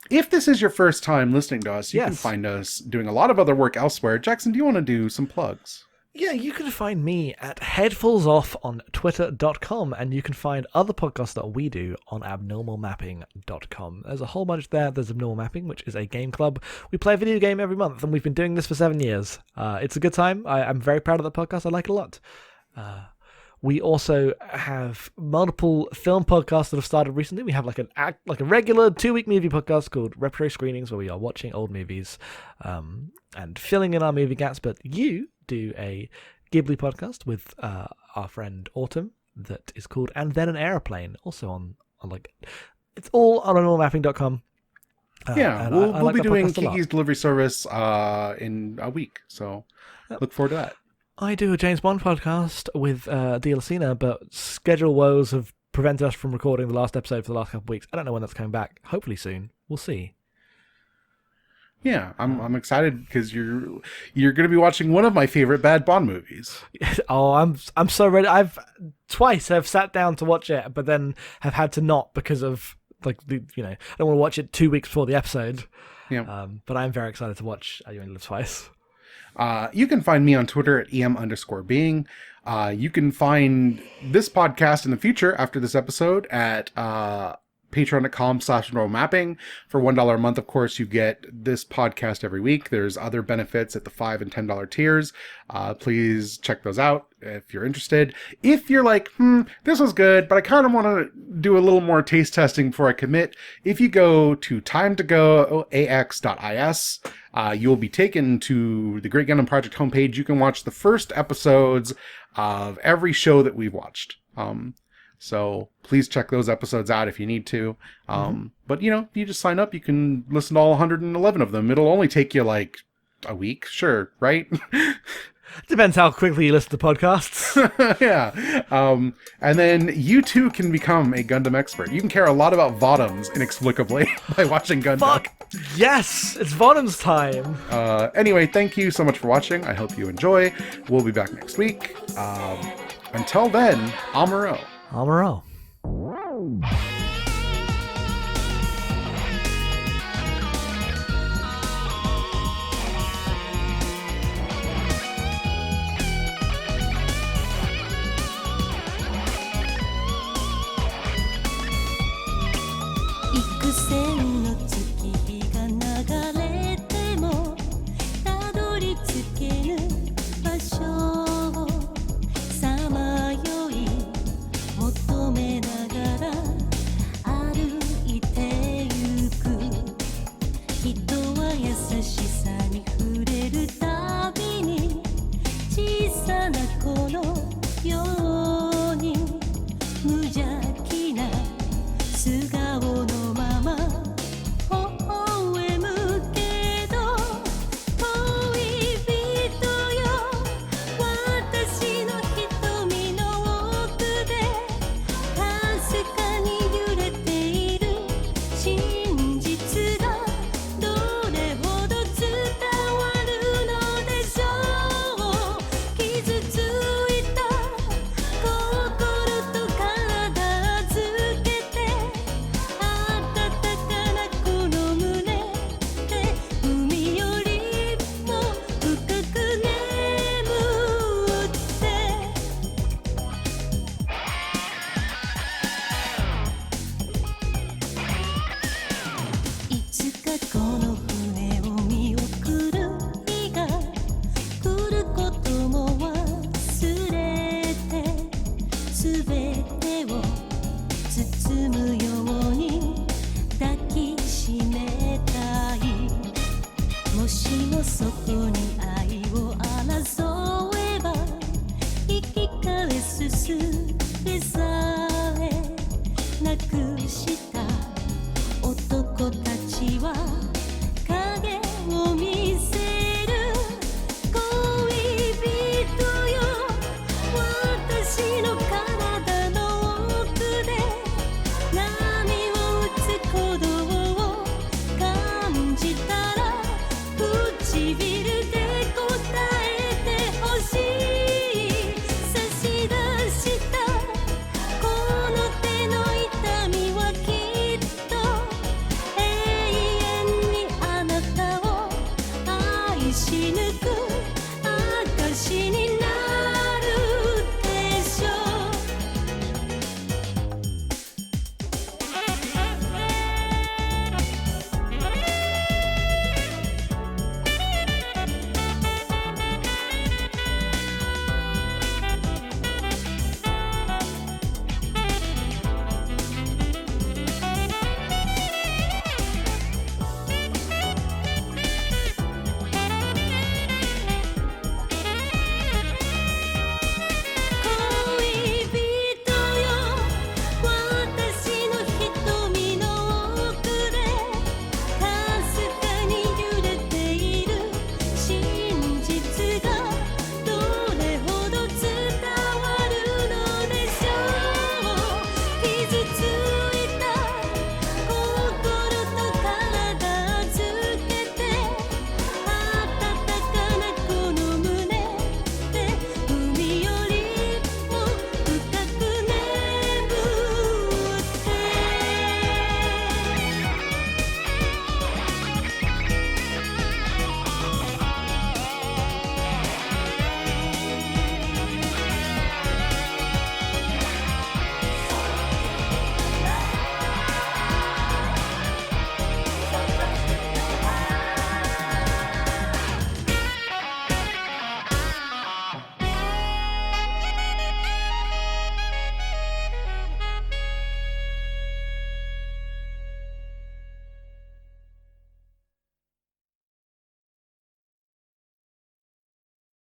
If this is your first time listening to us, you can find us doing a lot of other work elsewhere. Jackson, do you want to do some plugs? Yeah, you can find me at headfallsoff on twitter.com, and you can find other podcasts that we do on abnormalmapping.com. There's a whole bunch there. There's Abnormal Mapping, which is a game club. We play a video game every month, and we've been doing this for 7 years. It's a good time. I'm very proud of the podcast. I like it a lot. We also have multiple film podcasts that have started recently. We have like a regular 2-week movie podcast called Retro Screenings, where we are watching old movies and filling in our movie gaps. But you do a Ghibli podcast with our friend Autumn that is called And Then an Aeroplane, also on like, it's all on normalmapping.com. We'll be doing Kiki's Delivery Service in a week, so look forward to that. I do a James Bond podcast with Dealacina, but schedule woes have prevented us from recording the last episode for the last couple of weeks. I don't know when that's coming back. Hopefully soon. We'll see. Yeah, I'm excited because you're going to be watching one of my favorite bad Bond movies. Oh, I'm so ready. I've sat down to watch it, but then have had to not because of I don't want to watch it 2 weeks before the episode. Yeah. But I'm very excited to watch You Only Live Twice. You can find me on Twitter at em_being. You can find this podcast in the future after this episode at patreon.com/normalmapping. For $1 a month, of course, you get this podcast every week. There's other benefits at the $5 and $10 tiers. Please check those out if you're interested. If you're like, this was good, but I kind of want to do a little more taste testing before I commit, if you go to timetogoax.is, you'll be taken to the Great Gundam Project homepage. You can watch the first episodes of every show that we've watched. So please check those episodes out if you need to. But, you just sign up. You can listen to all 111 of them. It'll only take you like a week. Sure, right? Depends how quickly you listen to podcasts. Yeah. And then you too can become a Gundam expert. You can care a lot about Votoms inexplicably by watching Gundam. Fuck! Yes! It's Votoms time! Anyway, thank you so much for watching. I hope you enjoy. We'll be back next week. Until then, Amuro. Amuro. 幾千の月日が流れてもたどり着けぬ場所をさまよい求めながら歩いてゆく人は優しさに触れるたびに小さな子のように無邪気な素顔のまま微笑むけど恋人よ私の瞳の奥でかすかに揺れている真実がどれほど伝わるのでしょう傷ついた心と体預けて暖かなこの胸で海よりも深く眠っていつかこの船を見送る日が来ることも忘れてすべてを包むように抱きしめたいもしもそこに愛を争えば引き返すすべさえなくした男たちは影を見せる恋人よ私の